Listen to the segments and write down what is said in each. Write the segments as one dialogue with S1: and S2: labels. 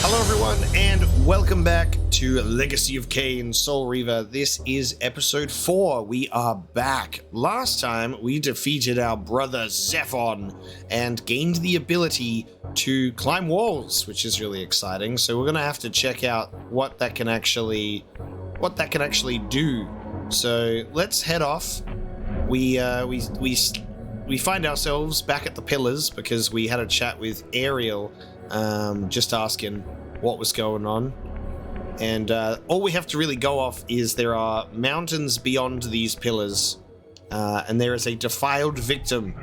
S1: Hello everyone, and welcome back to Legacy of Kain, Soul Reaver. This is episode 4. We are back. Last time, we defeated our brother Zephon and gained the ability to climb walls, which is really exciting. So we're gonna have to check out what that can actually do. So let's head off. We find ourselves back at the pillars because we had a chat with Ariel, just asking what was going on, and all we have to really go off is there are mountains beyond these pillars, and there is a defiled victim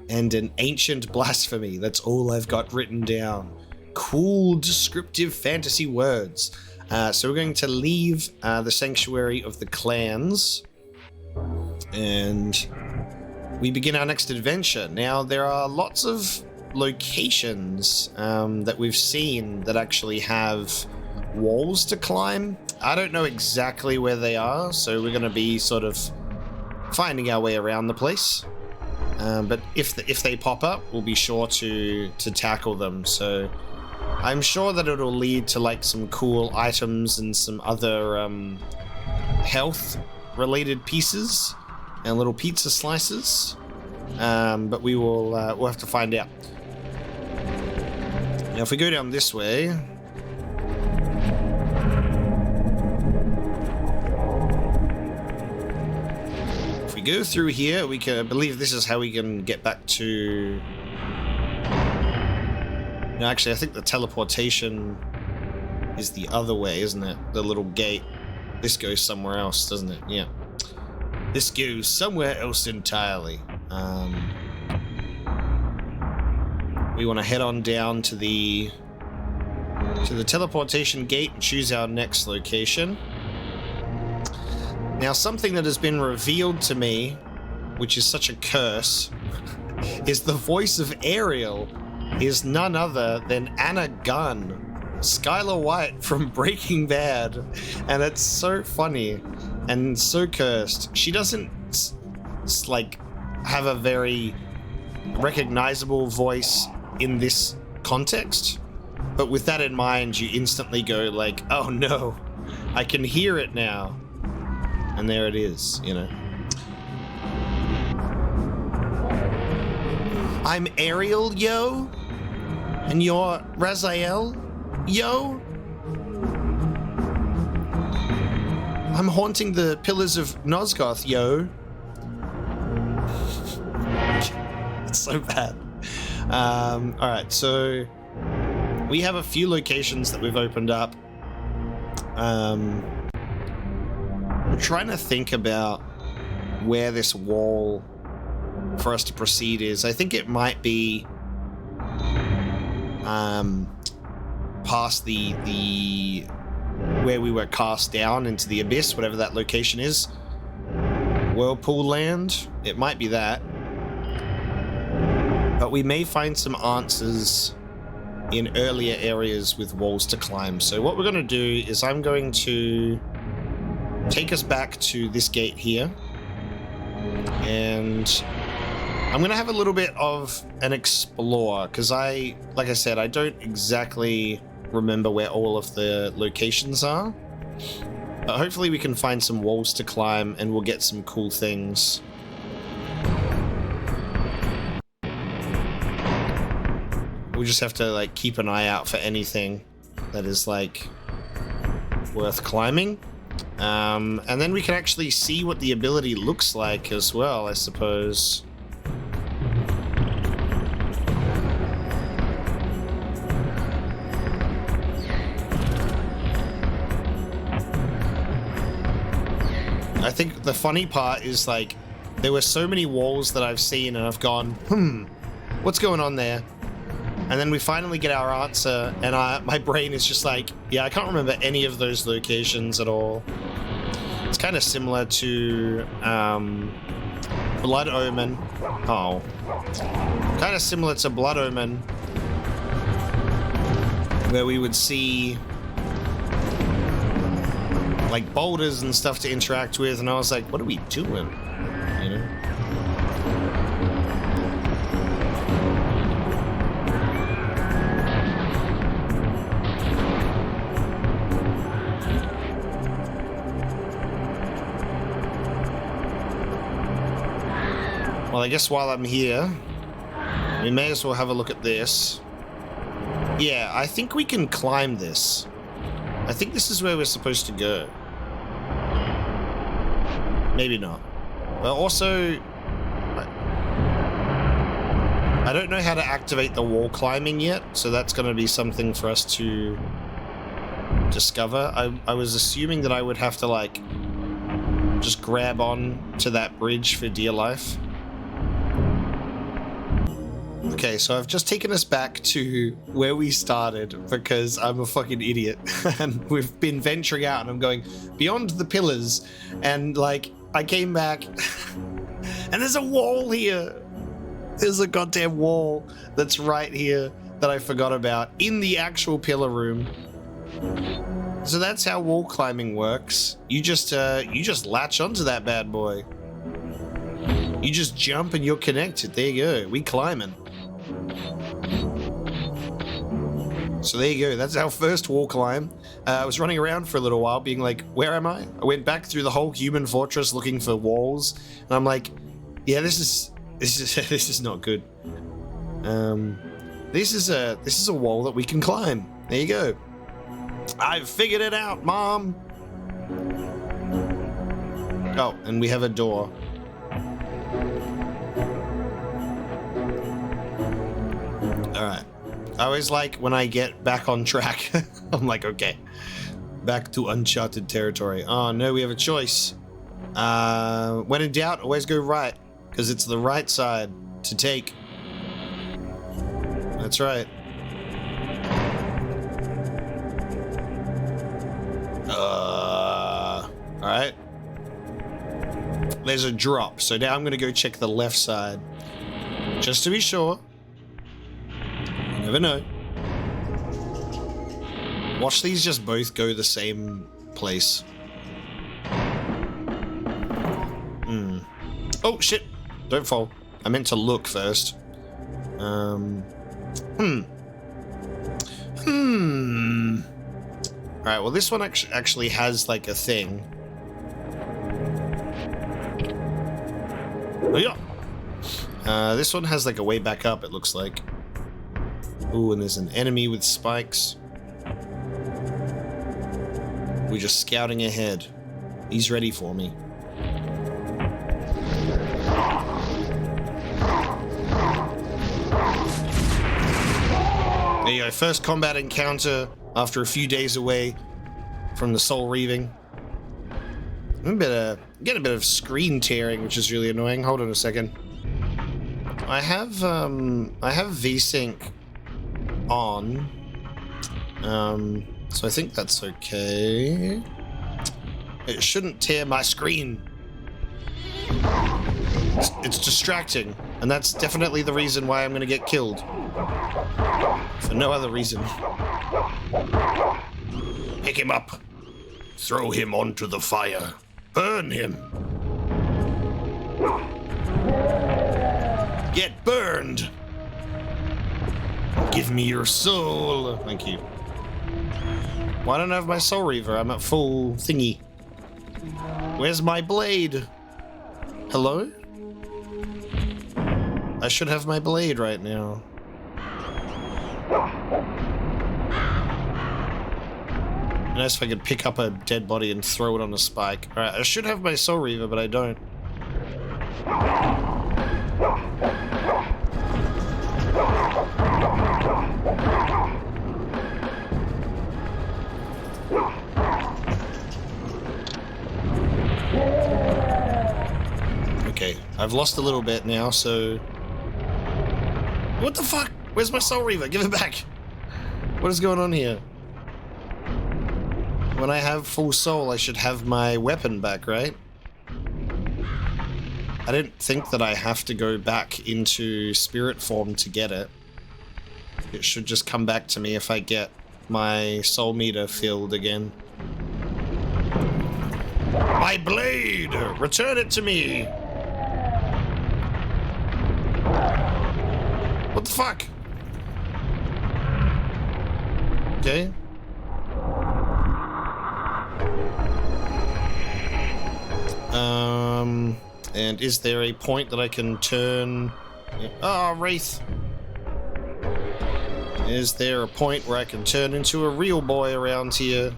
S1: and an ancient blasphemy. That's all I've got written down. Cool descriptive fantasy words. So we're going to leave the sanctuary of the clans, and we begin our next adventure. Now there are lots of locations that we've seen that actually have walls to climb. I don't know exactly where they are, so we're going to be sort of finding our way around the place. But if they pop up, we'll be sure to tackle them. So I'm sure that it'll lead to like some cool items and some other health-related pieces and little pizza slices. But we'll have to find out. Now, if we go down this way, if we go through here, we can, I believe this is how we can get back to... No, actually, I think the teleportation is the other way, isn't it? The little gate. This goes somewhere else, doesn't it? Yeah. This goes somewhere else entirely. We want to head on down to the teleportation gate and choose our next location. Now, something that has been revealed to me, which is such a curse, is the voice of Ariel is none other than Anna Gunn, Skylar White from Breaking Bad, and it's so funny and so cursed. She doesn't like have a very recognizable voice in this context, but with that in mind, you instantly go like, oh no, I can hear it now. And there it is, you know. I'm Ariel, yo, and you're Raziel, yo. I'm haunting the pillars of Nosgoth, yo. It's so bad. Alright, so we have a few locations that we've opened up. I'm trying to think about where this wall for us to proceed is. I think it might be past the where we were cast down into the abyss, whatever that location is. Whirlpool Land. It might be that. But we may find some answers in earlier areas with walls to climb. So what we're going to do is I'm going to take us back to this gate here. And I'm going to have a little bit of an explore, because like I said, I don't exactly remember where all of the locations are. But hopefully we can find some walls to climb and we'll get some cool things. We just have to like keep an eye out for anything that is like worth climbing. And then we can actually see what the ability looks like as well, I suppose. I think the funny part is like there were so many walls that I've seen and I've gone, what's going on there? And then we finally get our answer, and my brain is just like, yeah, I can't remember any of those locations at all. It's kind of similar to Blood Omen. Oh. Kind of similar to Blood Omen, where we would see like boulders and stuff to interact with, and I was like, what are we doing? You know? I guess while I'm here, we may as well have a look at this. Yeah, I think we can climb this. I think this is where we're supposed to go. Maybe not. But also, I don't know how to activate the wall climbing yet, so that's going to be something for us to discover. I was assuming that I would have to, like, just grab on to that bridge for dear life. Okay, so I've just taken us back to where we started because I'm a fucking idiot. And we've been venturing out and I'm going beyond the pillars. And, like, I came back and there's a wall here. There's a goddamn wall that's right here that I forgot about in the actual pillar room. So that's how wall climbing works. You just latch onto that bad boy. You just jump and you're connected. There you go. We climbing. So there you go. That's our first wall climb. I was running around for a little while being like, where am I? I went back through the whole human fortress looking for walls. And I'm like, yeah, this is not good. This is a wall that we can climb. There you go. I've figured it out, Mom. Oh, and we have a door. Alright. I always like when I get back on track. I'm like, okay. Back to uncharted territory. Oh no, we have a choice. When in doubt, always go right. Because it's the right side to take. That's right. Alright. There's a drop, so now I'm gonna go check the left side. Just to be sure. You never know. Watch these just both go the same place. Oh, shit. Don't fall. I meant to look first. Alright, well this one actually has like a thing. Oh yeah. This one has like a way back up, it looks like. Ooh, and there's an enemy with spikes. We're just scouting ahead. He's ready for me. There you go, first combat encounter after a few days away from the soul reaving. I'm getting a bit of screen tearing, which is really annoying. Hold on a second. I have VSync on. So I think that's okay. It shouldn't tear my screen. It's distracting, and that's definitely the reason why I'm gonna get killed. For no other reason. Pick him up. Throw him onto the fire. Burn him. Get burned. Give me your soul. Thank you. Why don't I have my soul reaver? I'm at full thingy. Where's my blade? Hello? I should have my blade right now. Nice if I could pick up a dead body and throw it on a spike. Alright, I should have my soul reaver, but I don't. Okay, I've lost a little bit now, so... What the fuck? Where's my soul reaver? Give it back! What is going on here? When I have full soul, I should have my weapon back, right? I don't think that I have to go back into spirit form to get it. It should just come back to me if I get my soul meter filled again. My blade! Return it to me! What the fuck? Okay. And is there a point that I can turn... Oh, Wraith. Is there a point where I can turn into a real boy around here?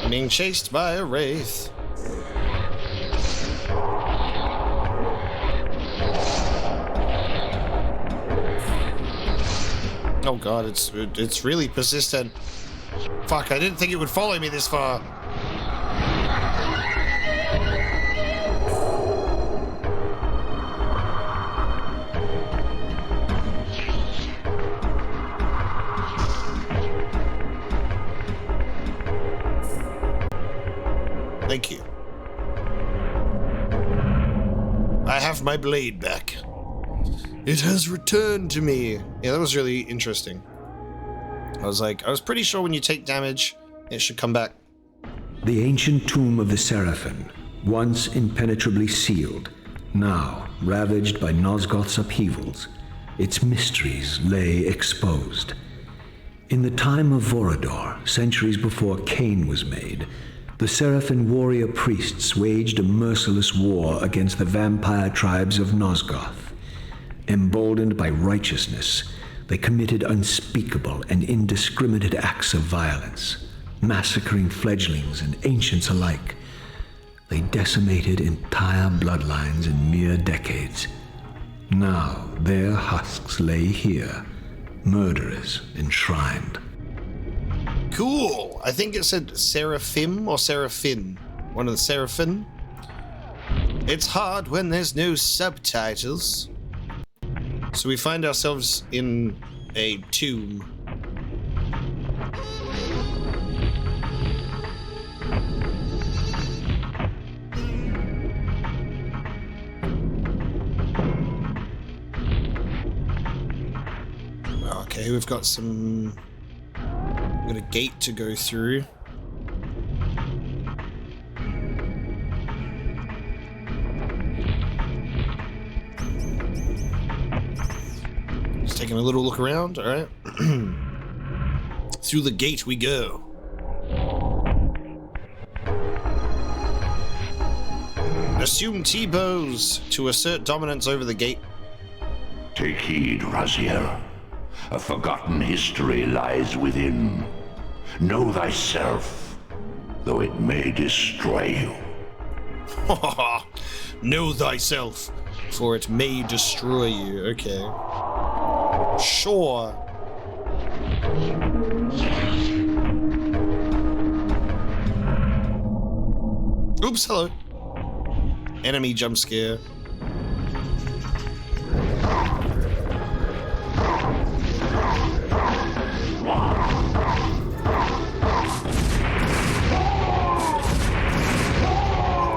S1: Being chased by a Wraith. Oh god, it's really persistent. Fuck, I didn't think it would follow me this far. Thank you. I have my blade back. It has returned to me. Yeah, that was really interesting. I was pretty sure when you take damage, it should come back.
S2: The ancient tomb of the Seraphim, once impenetrably sealed, now ravaged by Nosgoth's upheavals, its mysteries lay exposed. In the time of Vorador, centuries before Kain was made, the Seraphim warrior priests waged a merciless war against the vampire tribes of Nosgoth. Emboldened by righteousness, they committed unspeakable and indiscriminate acts of violence, massacring fledglings and ancients alike. They decimated entire bloodlines in mere decades. Now their husks lay here, murderers enshrined.
S1: Cool! I think it said Seraphim or Seraphin. One of the Seraphim. It's hard when there's no subtitles. So we find ourselves in a tomb. Okay, we've got a gate to go through. Just taking a little look around, alright. Through the gate we go. Assume T-bows to assert dominance over the gate.
S3: Take heed, Raziel. A forgotten history lies within. Know thyself, though it may destroy you.
S1: Know thyself, for it may destroy you. Okay. Sure. Oops, hello. Enemy jump scare.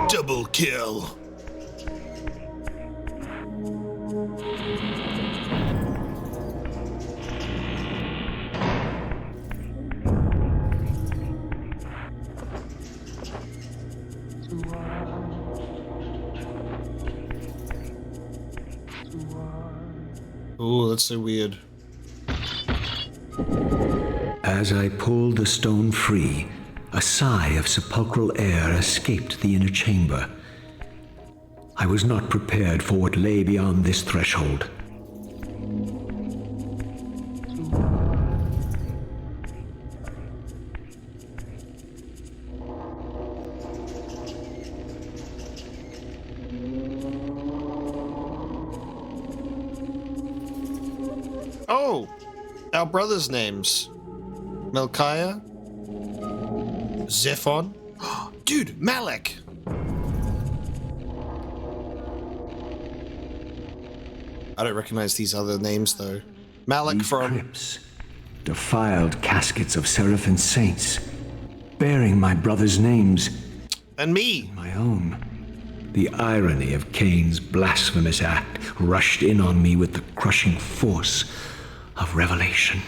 S1: Double kill. Oh, that's so weird.
S2: As I pulled the stone free, a sigh of sepulchral air escaped the inner chamber. I was not prepared for what lay beyond this threshold.
S1: Oh, our brothers' names. Melchiah? Zephon? Dude, Malek! I don't recognize these other names, though. Malek
S2: These
S1: from...
S2: crypts, defiled caskets of Seraphim saints, bearing my brothers' names.
S1: And me!
S2: My own. The irony of Kain's blasphemous act rushed in on me with the crushing force of revelation.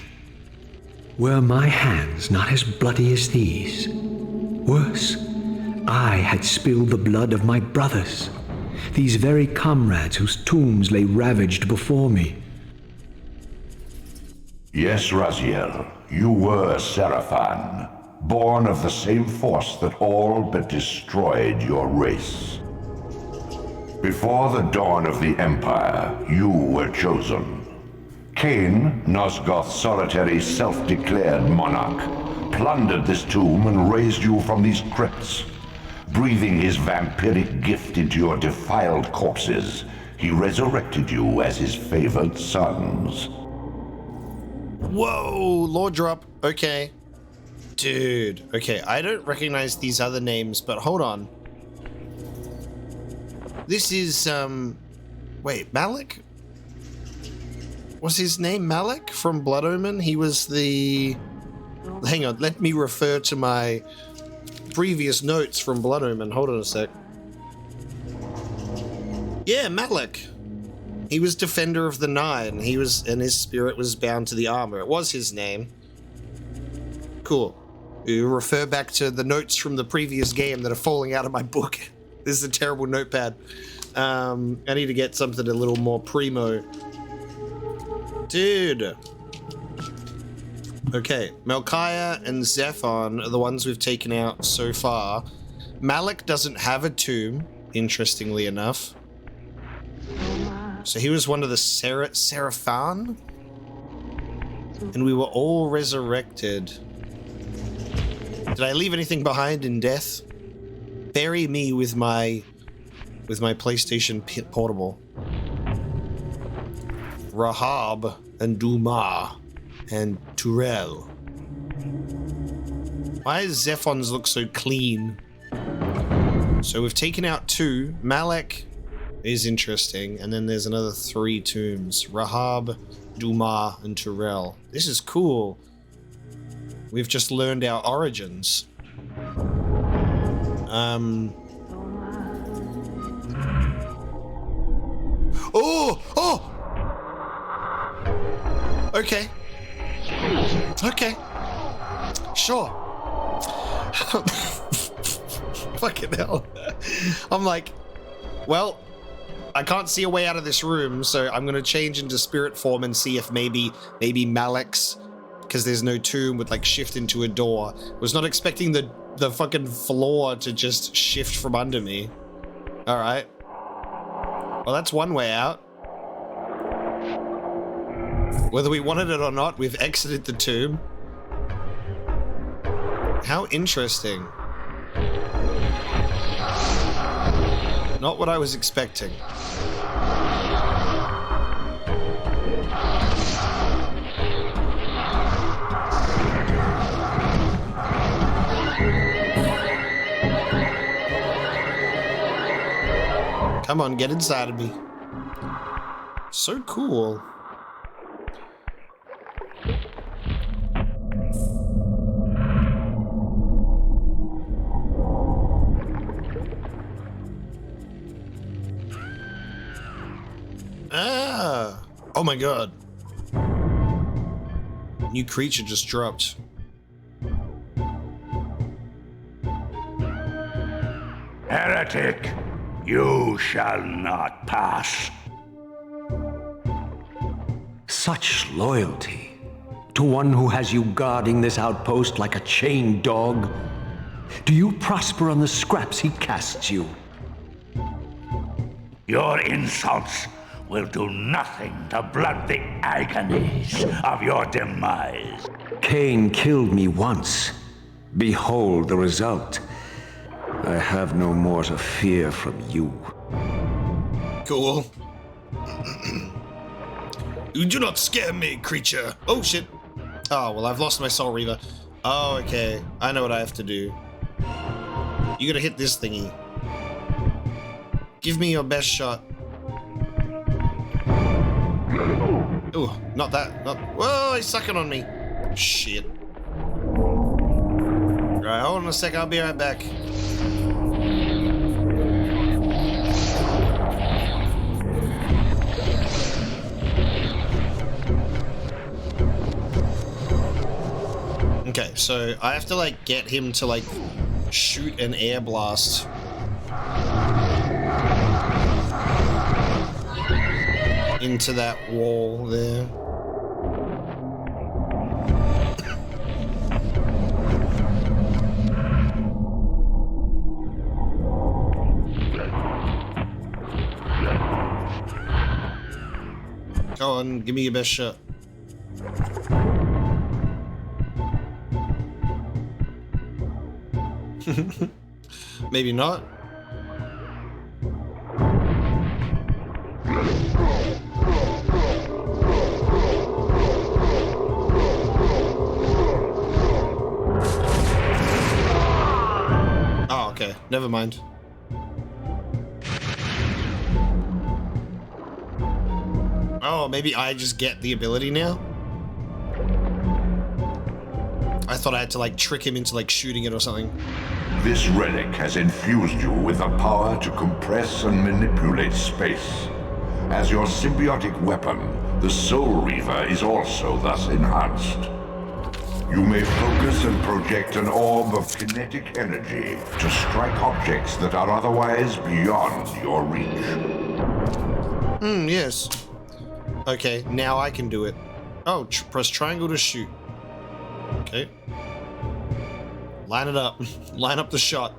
S2: Were my hands not as bloody as these? Worse, I had spilled the blood of my brothers, these very comrades whose tombs lay ravaged before me.
S3: Yes, Raziel, You were Seraphim, born of the same force that all but destroyed your race. Before the dawn of the Empire, you were chosen. Kain, Nosgoth's solitary self-declared monarch, plundered this tomb and raised you from these crypts. Breathing his vampiric gift into your defiled corpses, he resurrected you as his favored sons.
S1: Whoa, lore drop. Okay. Dude. Okay, I don't recognize these other names, but hold on. This is, wait, Malik? Was his name Malik from Blood Omen? He was the... Hang on, let me refer to my previous notes from Blood Omen. Hold on a sec. Yeah, Malik. He was Defender of the Nine. He was, and his spirit was bound to the armor. It was his name. Cool. You refer back to the notes from the previous game that are falling out of my book. This is a terrible notepad. I need to get something a little more primo. Dude. Okay, Melchiah and Zephon are the ones we've taken out so far. Malik doesn't have a tomb, interestingly enough. So he was one of the Seraphim? And we were all resurrected. Did I leave anything behind in death? Bury me with my PlayStation Portable. Rahab and Duma and Turel. Why does Zephon's look so clean? So we've taken out 2. Malek is interesting, and then there's another 3 tombs. Rahab, Duma, and Turel. This is cool. We've just learned our origins. Oh! Okay. Okay. Sure. Fucking hell. I'm like, well, I can't see a way out of this room, so I'm gonna change into spirit form and see if maybe Malik's, because there's no tomb, would like shift into a door. Was not expecting the fucking floor to just shift from under me. All right. Well, that's one way out. Whether we wanted it or not, we've exited the tomb. How interesting. Not what I was expecting. Come on, get inside of me. So cool. Ah! Oh my god. New creature just dropped.
S3: Heretic, you shall not pass.
S2: Such loyalty to one who has you guarding this outpost like a chained dog. Do you prosper on the scraps he casts you?
S3: Your insults will do nothing to blunt the agonies of your demise.
S2: Kain killed me once. Behold the result. I have no more to fear from you.
S1: Cool. You do not scare me, creature. Oh, shit. Oh, well, I've lost my Soul Reaver. Oh, okay. I know what I have to do. You gotta hit this thingy. Give me your best shot. Ooh, not that. Not. Whoa, he's sucking on me. Shit. Right, hold on a sec. I'll be right back. Okay, so I have to like get him to like shoot an air blast. Into that wall there. Go on, give me your best shot. Maybe not. Oh, okay. Never mind. Oh, maybe I just get the ability now? I thought I had to like trick him into like shooting it or something.
S3: This relic has infused you with the power to compress and manipulate space. As your symbiotic weapon, the Soul Reaver is also thus enhanced. You may focus and project an orb of kinetic energy to strike objects that are otherwise beyond your reach.
S1: Yes. Okay, now I can do it. Oh, press triangle to shoot. Okay. Line it up. Line up the shot.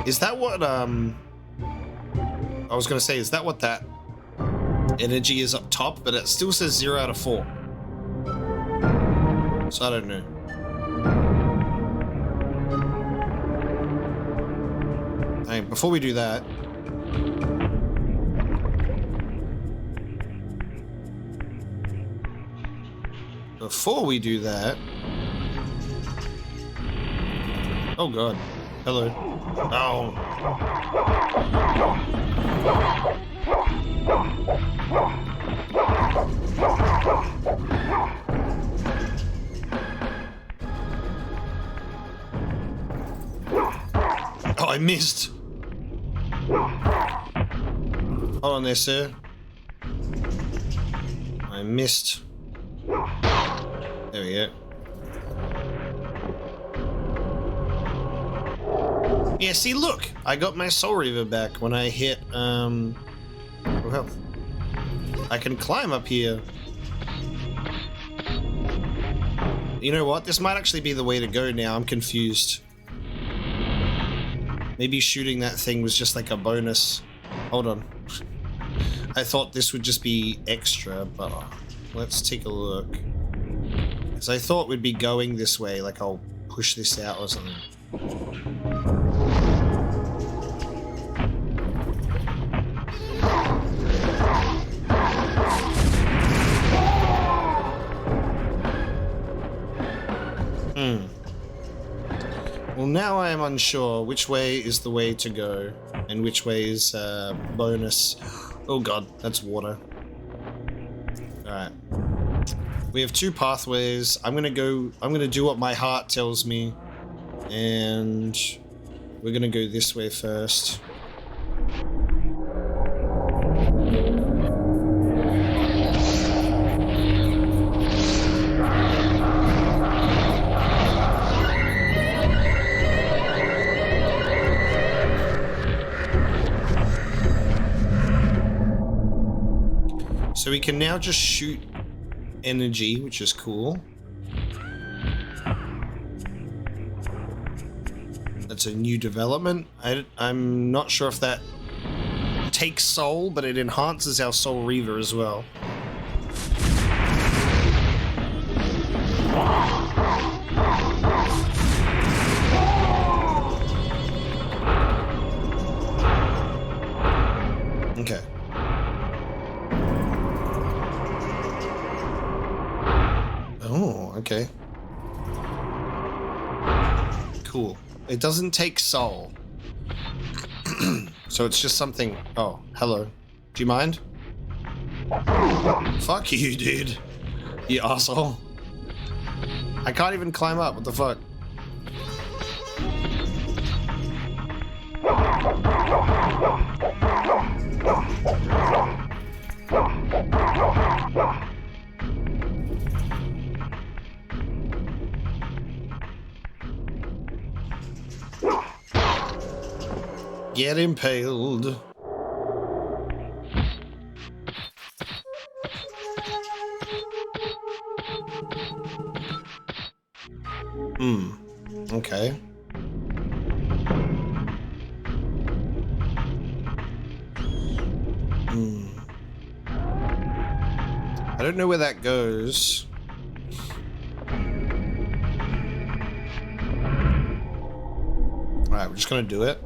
S1: Is that what, I was gonna say, is that what that energy is up top? But it still says 0 out of 4. So I don't know. Hey, before we do that... Before we do that... Oh god. Hello. Oh. Oh, I missed. Hold on there, sir. I missed. There we go. Yeah, see, look! I got my Soul Reaver back when I hit, full health. I can climb up here. You know what? This might actually be the way to go now. I'm confused. Maybe shooting that thing was just like a bonus. Hold on. I thought this would just be extra, but let's take a look. Because I thought we'd be going this way, like I'll push this out or something. Well, now I am unsure which way is the way to go and which way is bonus. Oh god, that's water. Alright. We have 2 pathways. I'm gonna do what my heart tells me. And we're gonna go this way first. So we can now just shoot energy, which is cool. That's a new development. I'm not sure if that takes soul, but it enhances our Soul Reaver as well. Okay. Oh, okay. Cool. It doesn't take soul. So it's just something... Oh, hello. Do you mind? Fuck you, dude. You asshole. I can't even climb up. What the fuck? Get impaled. Okay. don't know where that goes. Alright, we're just gonna do it.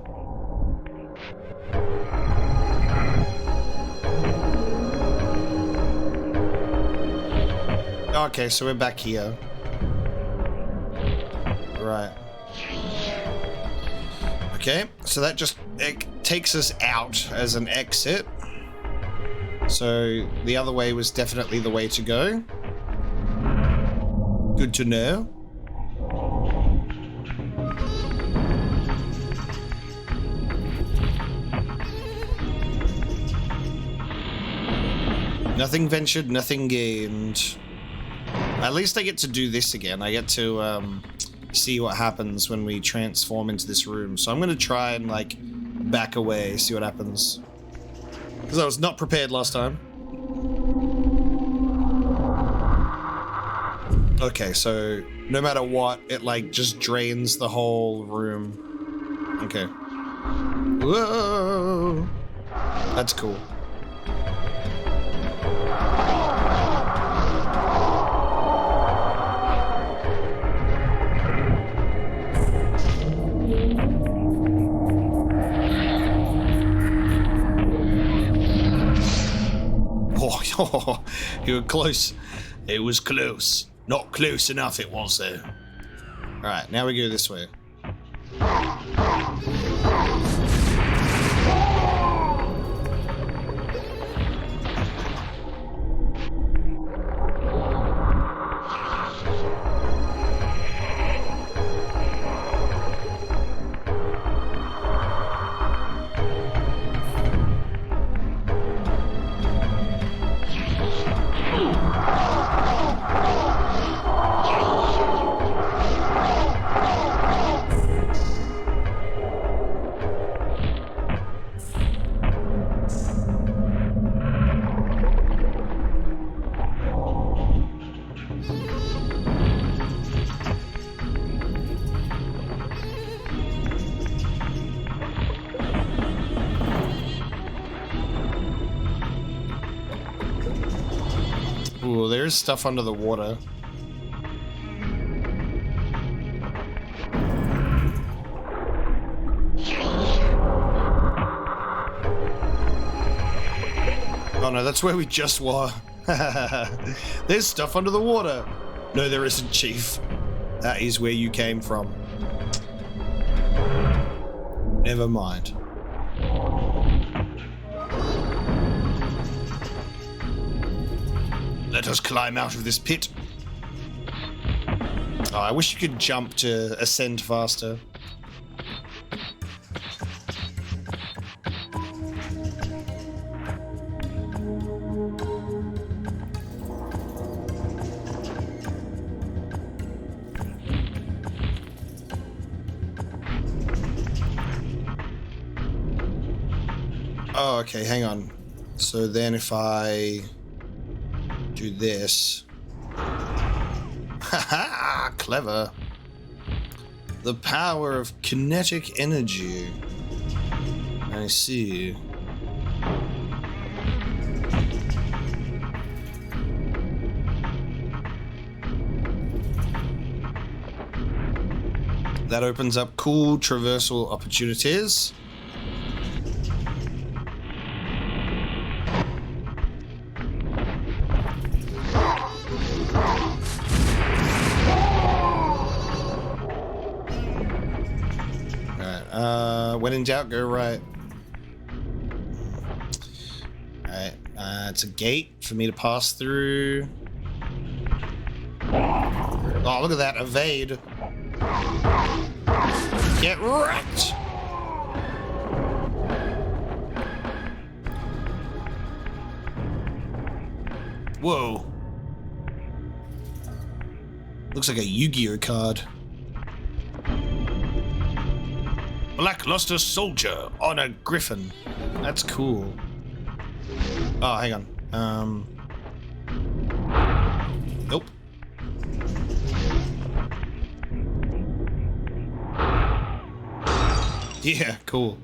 S1: Okay, so we're back here. Right. Okay, so that just takes us out as an exit. So the other way was definitely the way to go. Good to know. Nothing ventured, nothing gained. At least I get to do this again. I get to see what happens when we transform into this room. So I'm going to try and like back away, see what happens. Because I was not prepared last time. Okay, so no matter what, it like just drains the whole room. Okay. Whoa! That's cool. Oh, you were close. It was close. Not close enough it was though. Alright, now we go this way. Ooh, there's stuff under the water. Oh no, that's where we just were. There's stuff under the water. No, there isn't, Chief. That is where you came from. Never mind. Let us climb out of this pit. Oh, I wish you could jump to ascend faster. Oh, okay, hang on. So then if I do this. Haha, clever. The power of kinetic energy. I see. That opens up cool traversal opportunities. When in doubt, go right. Alright, it's a gate for me to pass through. Oh, look at that, evade. Get wrecked! Whoa. Looks like a Yu-Gi-Oh card. Lackluster soldier on a griffin. That's cool. Oh, hang on. Nope. Yeah, cool.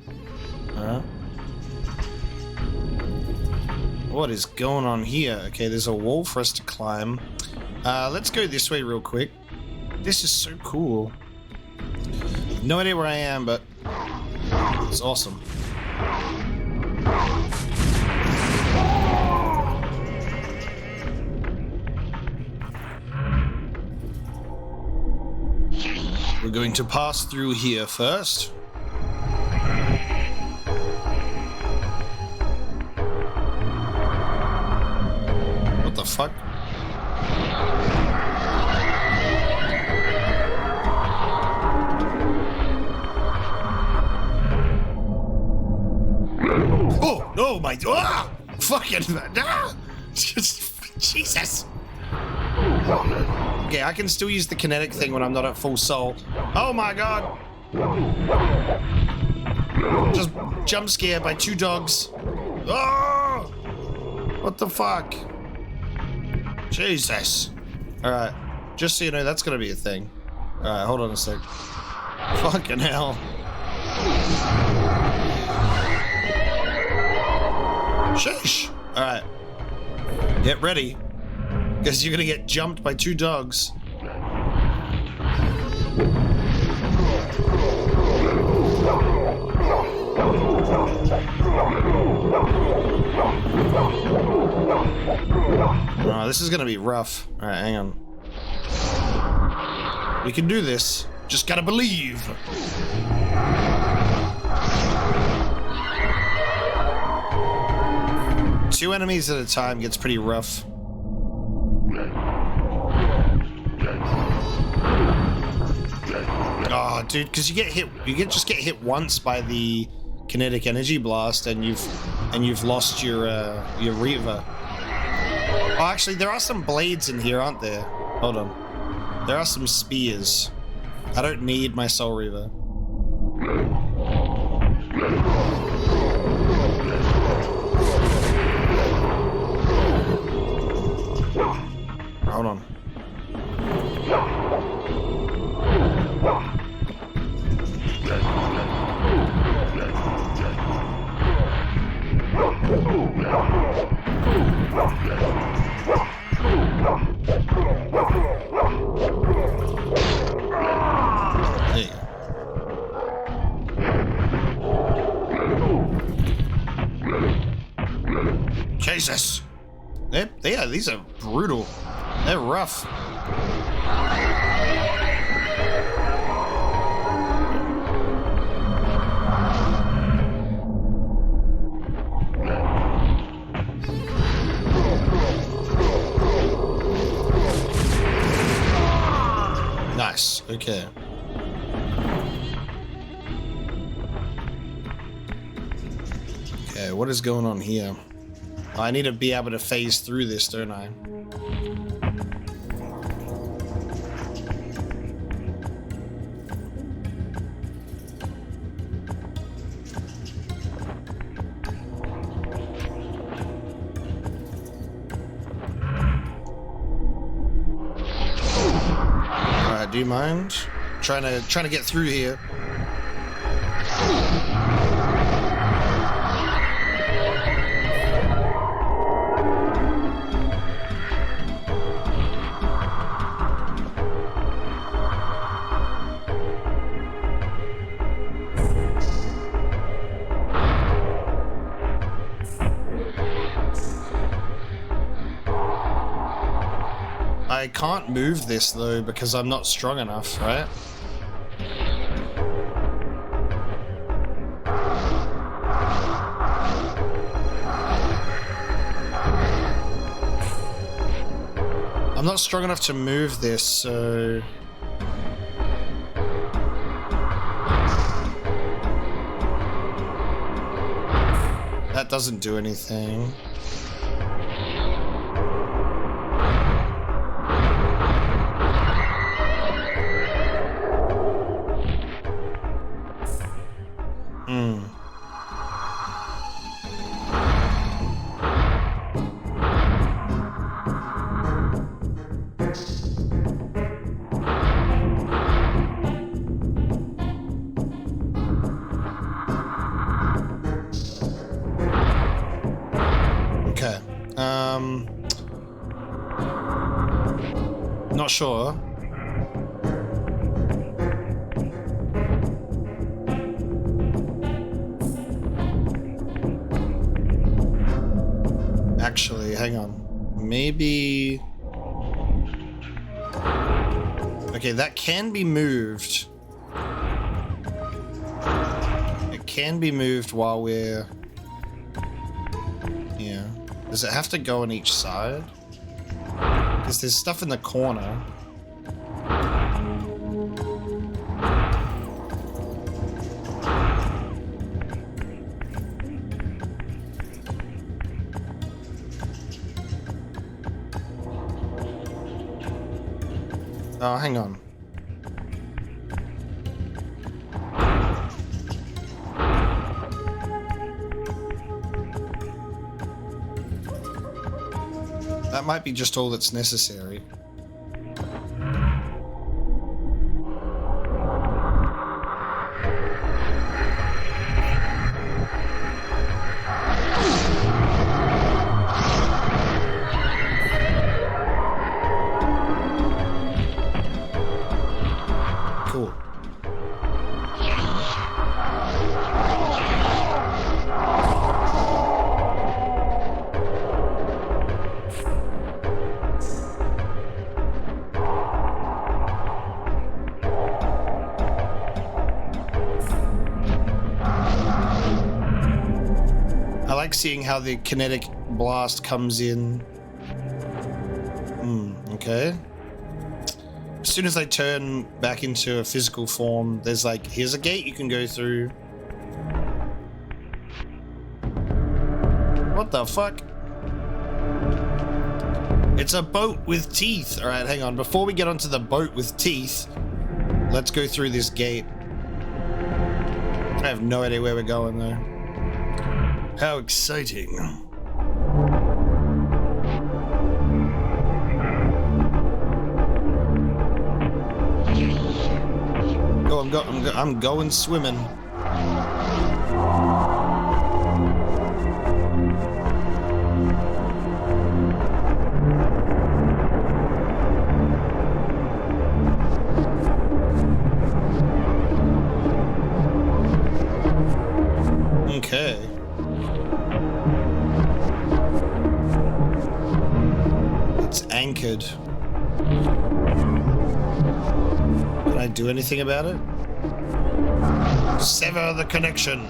S1: What is going on here? Okay, there's a wall for us to climb. Let's go this way real quick. This is so cool. No idea where I am, but it's awesome. We're going to pass through here first. What the fuck? Oh my, fucking, Jesus. Okay, I can still use the kinetic thing when I'm not at full soul. Oh my god. Just jump scared by 2 dogs. Oh! What the fuck? Jesus. Alright, just so you know, that's gonna be a thing. Alright, hold on a sec. Fucking hell. Shush! Alright. Get ready. Because you're gonna get jumped by 2 dogs. Oh, this is gonna be rough. Alright, hang on. We can do this. Just gotta believe. Two enemies at a time gets pretty rough. Oh, dude, because you get hit. Just get hit once by the kinetic energy blast, and you've lost your Reaver. Oh, actually, there are some blades in here, aren't there? Hold on. There are some spears. I don't need my Soul Reaver. Hold on. There you go. Jesus! These are brutal. They're rough. Nice. Okay. Okay, what is going on here? I need to be able to phase through this, don't I? Alright, do you mind? Trying to get through here. I can't move this though because I'm not strong enough, right? I'm not strong enough to move this, so... That doesn't do anything. Not sure. Actually, hang on. Maybe... Okay, that can be moved. It can be moved while we're... Yeah. Does it have to go on each side? Because there's stuff in the corner. Oh, hang on. That might be just all that's necessary. Cool. I like seeing how the kinetic blast comes in. Okay. As soon as I turn back into a physical form, there's like, here's a gate you can go through. What the fuck? It's a boat with teeth. All right, hang on. Before we get onto the boat with teeth, let's go through this gate. I have no idea where we're going though. How exciting. Oh, I'm going swimming. Okay. It's anchored. Can I do anything about it? Sever the connection.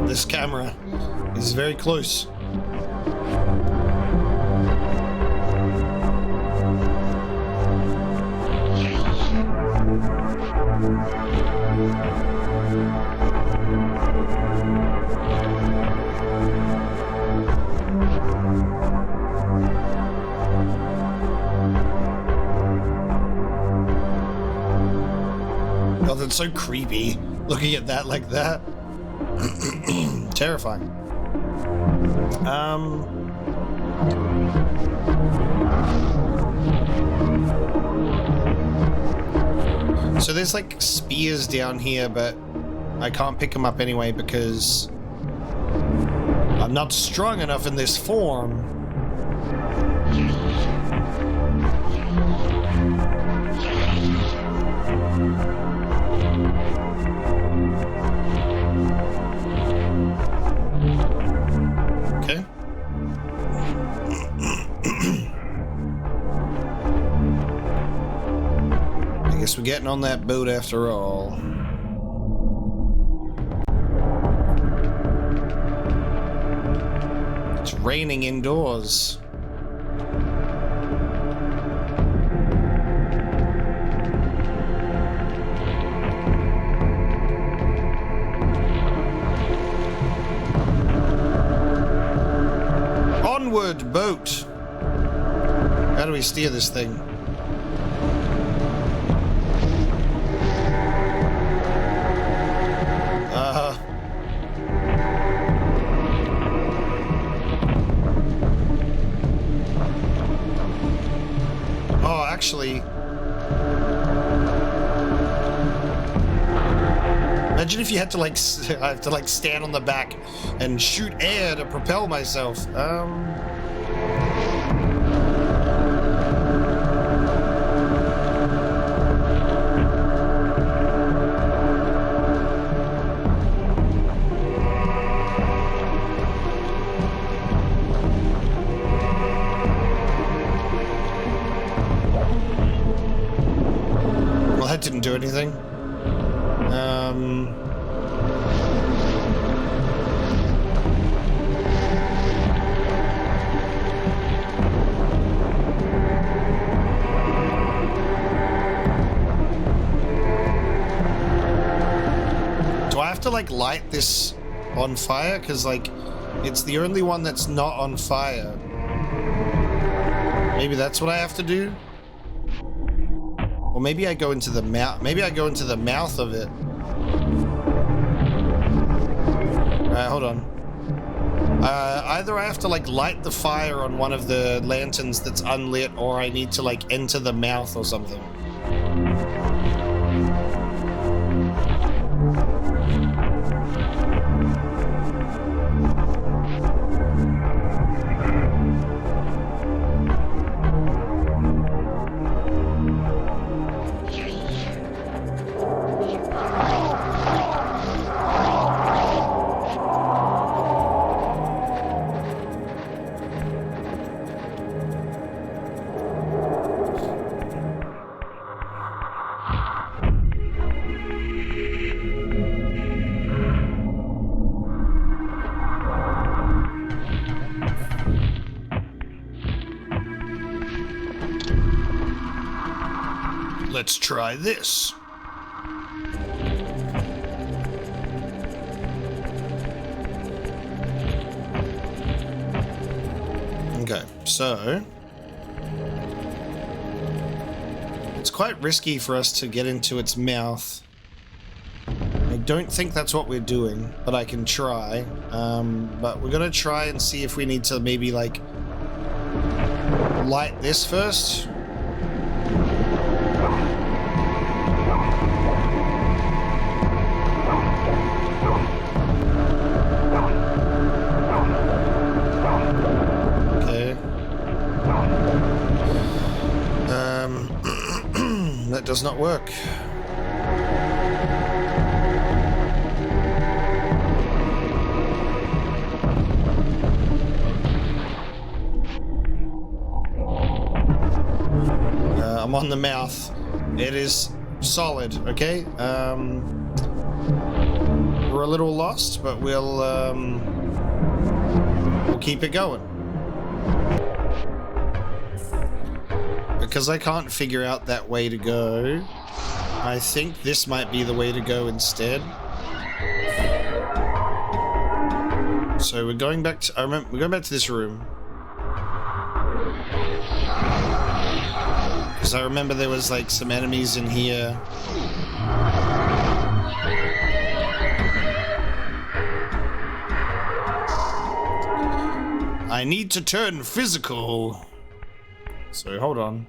S1: This camera is very close. Oh, that's so creepy, looking at that like that. Terrifying. So there's like spears down here, but I can't pick them up anyway because I'm not strong enough in this form. Okay. I guess we're getting on that boat after all. It's raining indoors. Onward, boat! How do we steer this thing? Imagine if you had to like, I have to like stand on the back and shoot air to propel myself. Well, that didn't do anything. Do I have to like light this on fire? Because like it's the only one that's not on fire. Maybe that's what I have to do? Or maybe I go into the mouth. Maybe I go into the mouth of it. Alright, hold on. Either I have to like light the fire on one of the lanterns that's unlit, or I need to like enter the mouth or something. Let's try this. Okay, so it's quite risky for us to get into its mouth. I don't think that's what we're doing, but I can try. But we're gonna try and see if we need to maybe like light this first. That does not work. I'm on the mouth. It is solid, okay? We're a little lost, but we'll keep it going. Because I can't figure out that way to go, I think this might be the way to go instead. So we're going back to, we're going back to this room. Because I remember there was like some enemies in here. I need to turn physical. So hold on.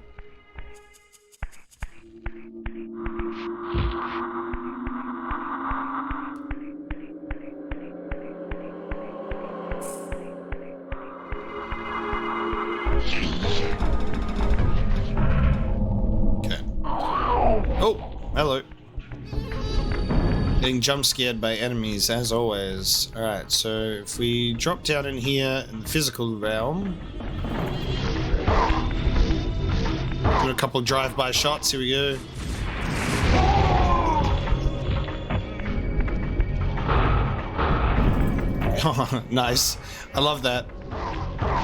S1: Oh, hello. Getting jump scared by enemies, as always. Alright, so if we drop down in here in the physical realm, do a couple drive-by shots, here we go. Oh, nice. I love that.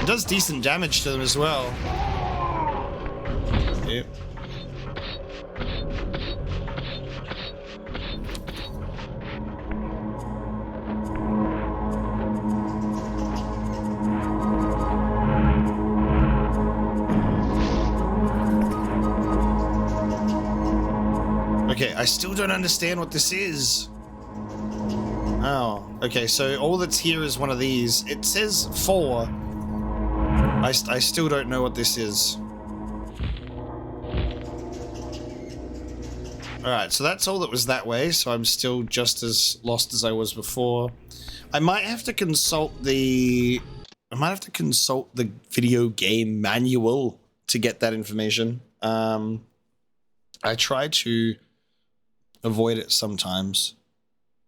S1: It does decent damage to them as well. Yep. Okay, I still don't understand what this is. Oh, okay, so all that's here is one of these. It says 4. I still don't know what this is. Alright, so that's all that was that way, so I'm still just as lost as I was before. I might have to consult the video game manual to get that information. I try to avoid it sometimes,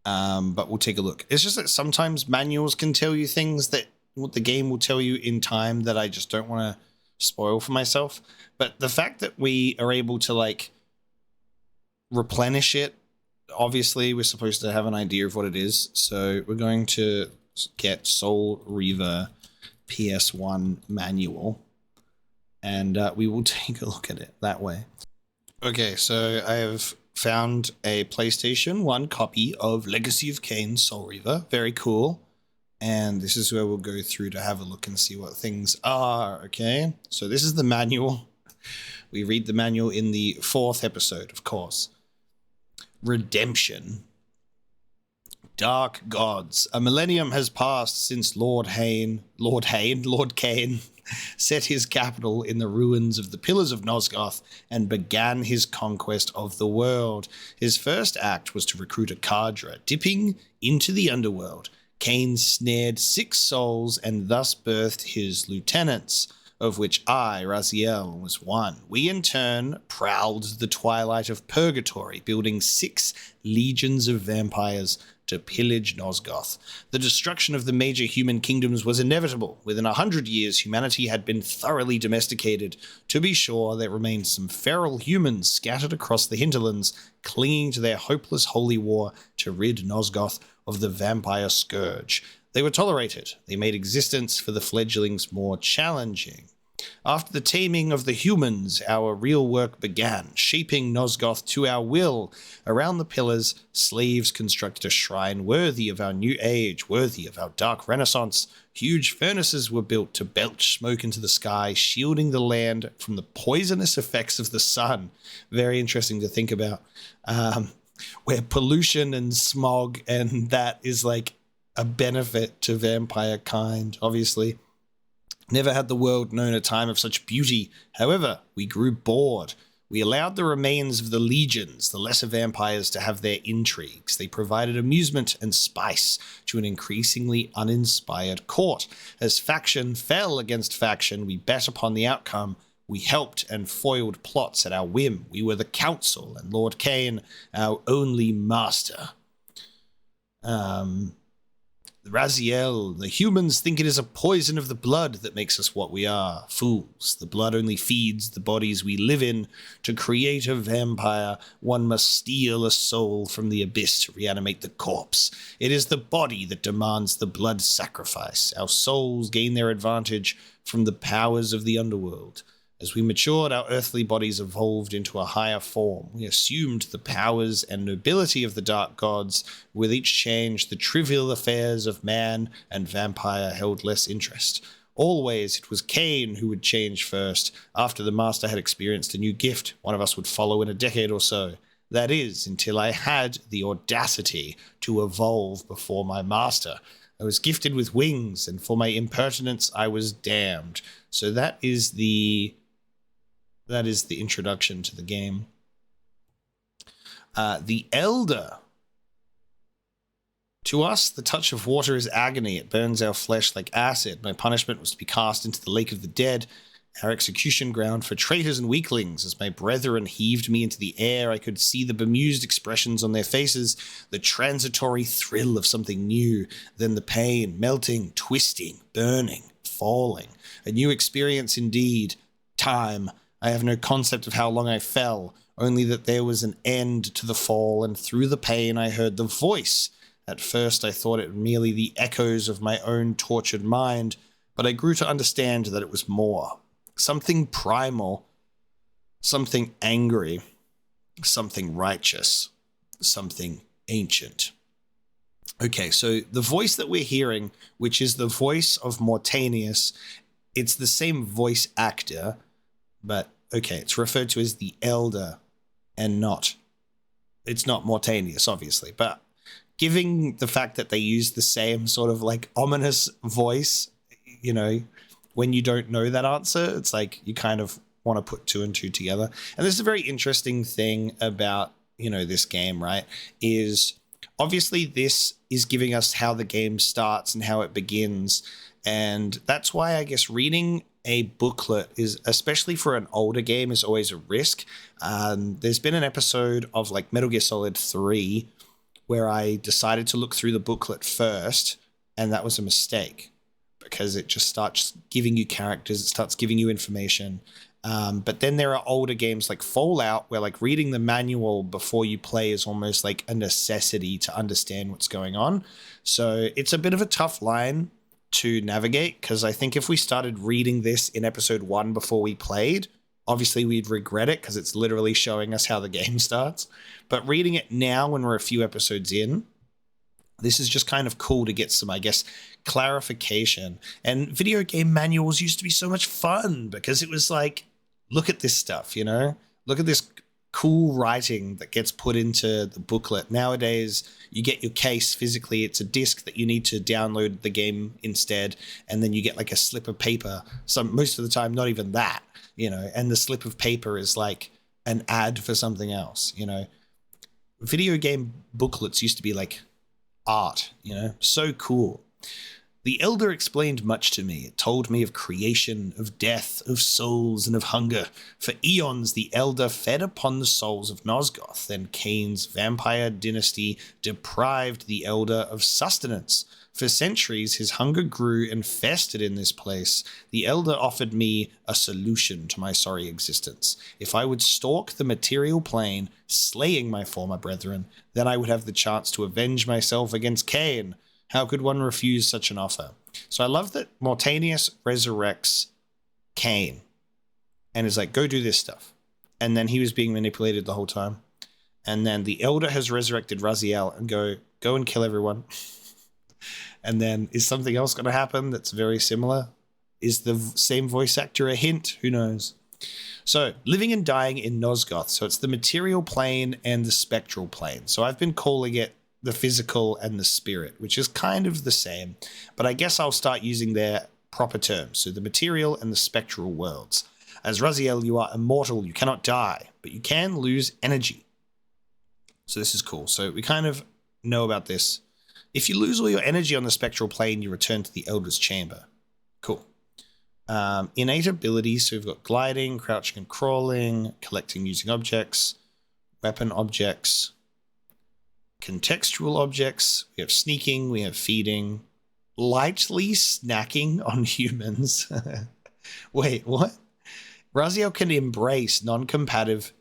S1: but we'll take a look. It's just that sometimes manuals can tell you things that what the game will tell you in time that I just don't want to spoil for myself. But the fact that we are able to, like, replenish it, obviously we're supposed to have an idea of what it is, so we're going to get Soul Reaver PS1 manual, and we will take a look at it that way. Okay, so I have found a PlayStation 1 copy of Legacy of Kain Soul Reaver. Very cool. And this is where we'll go through to have a look and see what things are. Okay, so this is the manual. We read the manual in the 4th episode, of course. Redemption. Dark gods. A millennium has passed since Lord Kain set his capital in the ruins of the Pillars of Nosgoth and began his conquest of the world. His first act was to recruit a cadre, dipping into the underworld. Kain snared 6 souls and thus birthed his lieutenants, of which I, Raziel, was one. We in turn prowled the twilight of purgatory, building 6 legions of vampires to pillage Nosgoth. The destruction of the major human kingdoms was inevitable. Within 100 years, humanity had been thoroughly domesticated. To be sure, there remained some feral humans scattered across the hinterlands, clinging to their hopeless holy war to rid Nosgoth of the vampire scourge. They were tolerated. They made existence for the fledglings more challenging. After the taming of the humans, our real work began, shaping Nosgoth to our will. Around the pillars, slaves constructed a shrine worthy of our new age, worthy of our dark renaissance. Huge furnaces were built to belch smoke into the sky, shielding the land from the poisonous effects of the sun. Very interesting to think about. Where pollution and smog and that is like a benefit to vampire kind, obviously. Never had the world known a time of such beauty. However, we grew bored. We allowed the remains of the legions, the lesser vampires, to have their intrigues. They provided amusement and spice to an increasingly uninspired court. As faction fell against faction, we bet upon the outcome. We helped and foiled plots at our whim. We were the council and Lord Kain, our only master. Raziel, the humans think it is a poison of the blood that makes us what we are. Fools, the blood only feeds the bodies we live in. To create a vampire, one must steal a soul from the abyss to reanimate the corpse. It is the body that demands the blood sacrifice. Our souls gain their advantage from the powers of the underworld. As we matured, our earthly bodies evolved into a higher form. We assumed the powers and nobility of the dark gods. With each change, the trivial affairs of man and vampire held less interest. Always, it was Kain who would change first. After the master had experienced a new gift, one of us would follow in a decade or so. That is, until I had the audacity to evolve before my master. I was gifted with wings, and for my impertinence, I was damned. So that is the introduction to the game. The Elder. To us, the touch of water is agony. It burns our flesh like acid. My punishment was to be cast into the lake of the dead, our execution ground for traitors and weaklings. As my brethren heaved me into the air, I could see the bemused expressions on their faces, the transitory thrill of something new, then the pain, melting, twisting, burning, falling. A new experience indeed. Time. I have no concept of how long I fell, only that there was an end to the fall, and through the pain I heard the voice. At first I thought it merely the echoes of my own tortured mind, but I grew to understand that it was more. Something primal, something angry, something righteous, something ancient. Okay, so the voice that we're hearing, which is the voice of Mortanius, it's the same voice actor, but, okay, it's referred to as the Elder and it's not Mortanius, obviously, but giving the fact that they use the same sort of like ominous voice, you know, when you don't know that answer, it's like you kind of want to put 2 and 2 together. And this is a very interesting thing about, this game, right, is obviously this is giving us how the game starts and how it begins. And that's why I guess reading a booklet is, especially for an older game, is always a risk. There's been an episode of like Metal Gear Solid 3 where I decided to look through the booklet first, and that was a mistake because it just starts giving you characters, it starts giving you information. But then there are older games like Fallout where like reading the manual before you play is almost like a necessity to understand what's going on. So it's a bit of a tough line to navigate, because I think if we started reading this in episode 1 before we played, obviously we'd regret it because it's literally showing us how the game starts. But reading it now when we're a few episodes in, this is just kind of cool to get some, I guess, clarification. And video game manuals used to be so much fun because it was like, look at this stuff, look at this cool writing that gets put into the booklet. Nowadays, you get your case physically. It's a disc that you need to download the game instead. And then you get like a slip of paper. Most of the time, not even that, and the slip of paper is like an ad for something else, Video game booklets used to be like art, so cool. The Elder explained much to me. It told me of creation, of death, of souls, and of hunger. For eons, the Elder fed upon the souls of Nosgoth, and Kain's vampire dynasty deprived the Elder of sustenance. For centuries, his hunger grew and festered in this place. The Elder offered me a solution to my sorry existence. If I would stalk the material plane, slaying my former brethren, then I would have the chance to avenge myself against Kain. How could one refuse such an offer? So I love that Mortanius resurrects Kain and is like, go do this stuff. And then he was being manipulated the whole time. And then the Elder has resurrected Raziel and go and kill everyone. And then is something else going to happen that's very similar? Is the same voice actor a hint? Who knows? So living and dying in Nosgoth. So it's the material plane and the spectral plane. So I've been calling it the physical and the spirit, which is kind of the same, but I guess I'll start using their proper terms. So the material and the spectral worlds. As Raziel, you are immortal, you cannot die, but you can lose energy. So this is cool. So we kind of know about this. If you lose all your energy on the spectral plane, you return to the Elder's chamber. Cool. Innate abilities, so we've got gliding, crouching and crawling, collecting using objects, weapon objects, contextual objects, we have sneaking, we have feeding, lightly snacking on humans. Wait, what? Raziel can embrace non-combative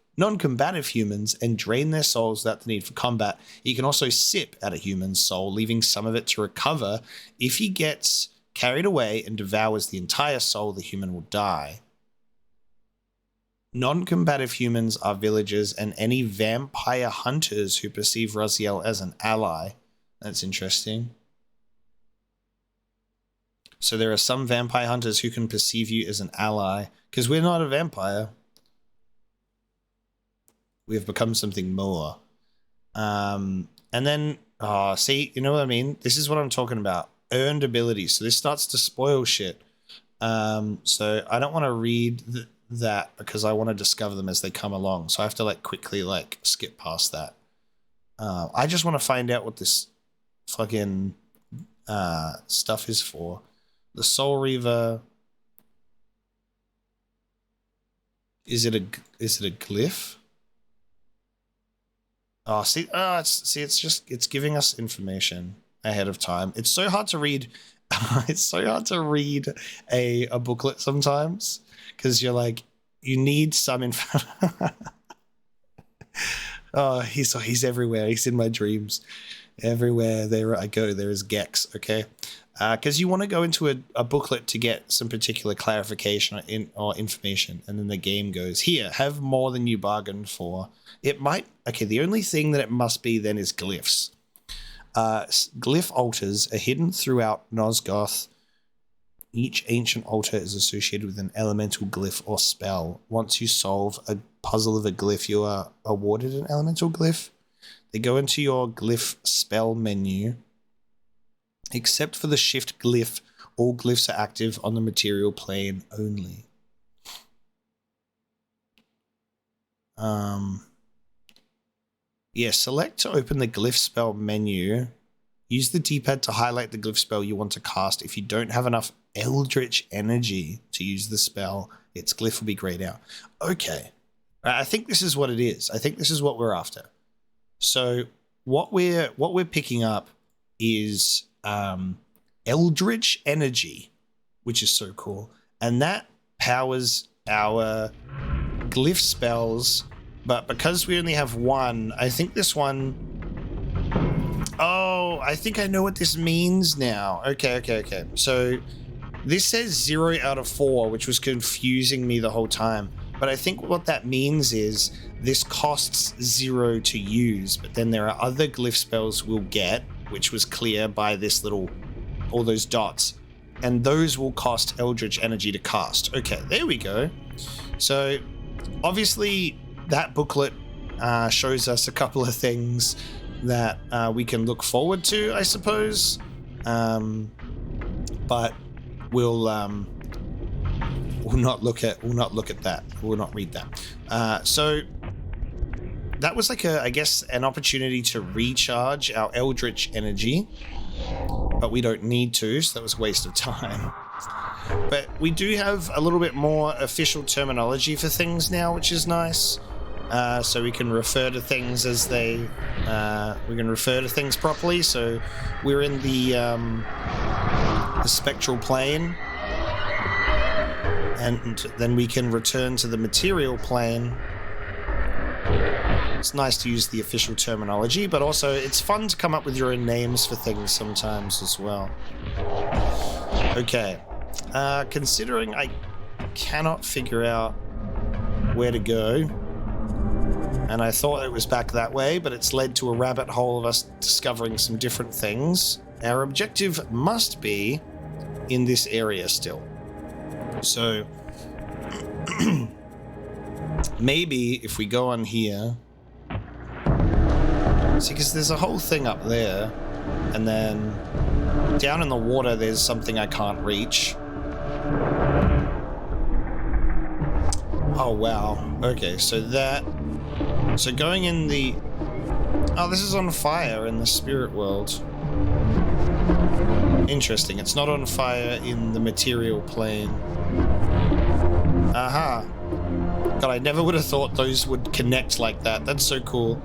S1: humans and drain their souls without the need for combat. He can also sip at a human's soul, leaving some of it to recover. If he gets carried away and devours the entire soul, the human will die. Non-combative humans are villagers and any vampire hunters who perceive Raziel as an ally. That's interesting. So there are some vampire hunters who can perceive you as an ally. Because we're not a vampire. We have become something more. And then, see, you know what I mean? This is what I'm talking about. Earned abilities. So this starts to spoil shit. So I don't want to read that because I want to discover them as they come along. So I have to like quickly like skip past that. I just want to find out what this fucking stuff is for. The Soul Reaver. Is it a glyph? Oh, see, it's giving us information ahead of time. It's so hard to read. It's so hard to read a booklet sometimes because you're like, you need some info. Oh, he's everywhere. He's in my dreams. Everywhere there I go, there is Gex. Okay, because you want to go into a booklet to get some particular clarification or information, and then the game goes, here, have more than you bargained for. It might. Okay, the only thing that it must be then is glyphs. Glyph altars are hidden throughout Nosgoth. Each ancient altar is associated with an elemental glyph or spell. Once you solve a puzzle of a glyph, you are awarded an elemental glyph. They go into your glyph spell menu. Except for the shift glyph, all glyphs are active on the material plane only. Yeah, select to open the glyph spell menu. Use the D-pad to highlight the glyph spell you want to cast. If you don't have enough eldritch energy to use the spell, its glyph will be grayed out. Okay. I think this is what it is. I think this is what we're after. So what we're picking up is eldritch energy, which is so cool. And that powers our glyph spells, but because we only have one, I think this one... Oh, I think I know what this means now. Okay. So this says 0 out of 4, which was confusing me the whole time. But I think what that means is this costs 0 to use, but then there are other glyph spells we'll get, which was clear by this little, all those dots, and those will cost eldritch energy to cast. Okay, there we go. So obviously that booklet shows us a couple of things that we can look forward to, I suppose, but we'll not look at that. We'll not read that. So that was like I guess an opportunity to recharge our eldritch energy, but we don't need to, so that was a waste of time. But we do have a little bit more official terminology for things now, which is nice. So we can refer to things as they, we can refer to things properly. So we're in the spectral plane, and then we can return to the material plane. It's nice to use the official terminology, but also it's fun to come up with your own names for things sometimes as well. Okay, considering I cannot figure out where to go, and I thought it was back that way, but it's led to a rabbit hole of us discovering some different things. Our objective must be in this area still. So maybe if we go on here, see, because there's a whole thing up there, and then down in the water there's something I can't reach. Oh wow, okay, so going in the... Oh, this is on fire in the spirit world. Interesting, it's not on fire in the material plane. Aha. God, I never would have thought those would connect like that. That's so cool.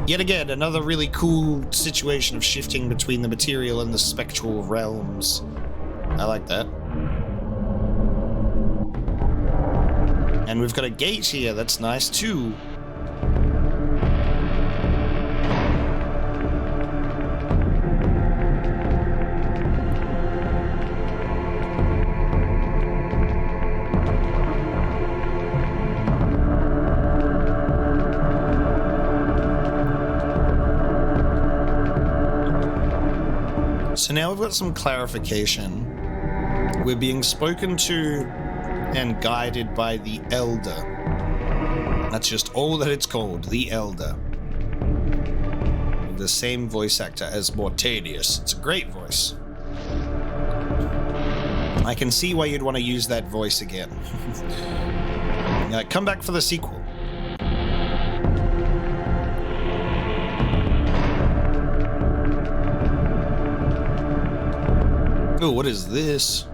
S1: Yet again, another really cool situation of shifting between the material and the spectral realms. I like that. And we've got a gate here, that's nice too. So now we've got some clarification. We're being spoken to and guided by the Elder. That's just all that it's called, the Elder. The same voice actor as Mortanius. It's a great voice. I can see why you'd want to use that voice again. Come back for the sequel. Oh, what is this?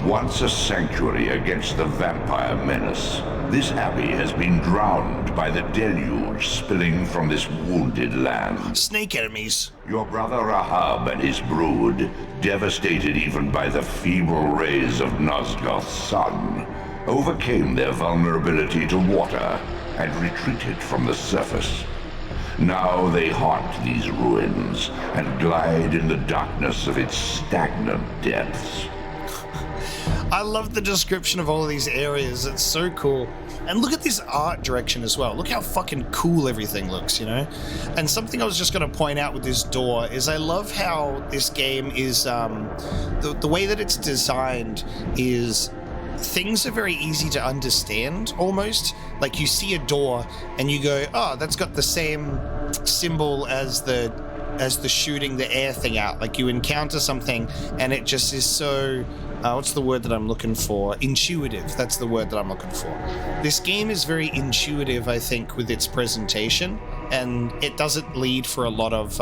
S3: Once a sanctuary against the vampire menace, this abbey has been drowned by the deluge spilling from this wounded land.
S1: Snake enemies.
S3: Your brother Rahab and his brood, devastated even by the feeble rays of Nosgoth's sun, overcame their vulnerability to water and retreated from the surface. Now they haunt these ruins and glide in the darkness of its stagnant depths.
S1: I love the description of all of these areas. It's so cool. And look at this art direction as well. Look how fucking cool everything looks, you know? And something I was just going to point out with this door is I love how this game is, the way that it's designed is things are very easy to understand, almost. Like you see a door and you go, oh, that's got the same symbol as the as the shooting the air thing out. Like you encounter something and it just is so, what's the word that I'm looking for? Intuitive. That's the word that I'm looking for. This game is very intuitive, I think, with its presentation, and it doesn't lead for a lot of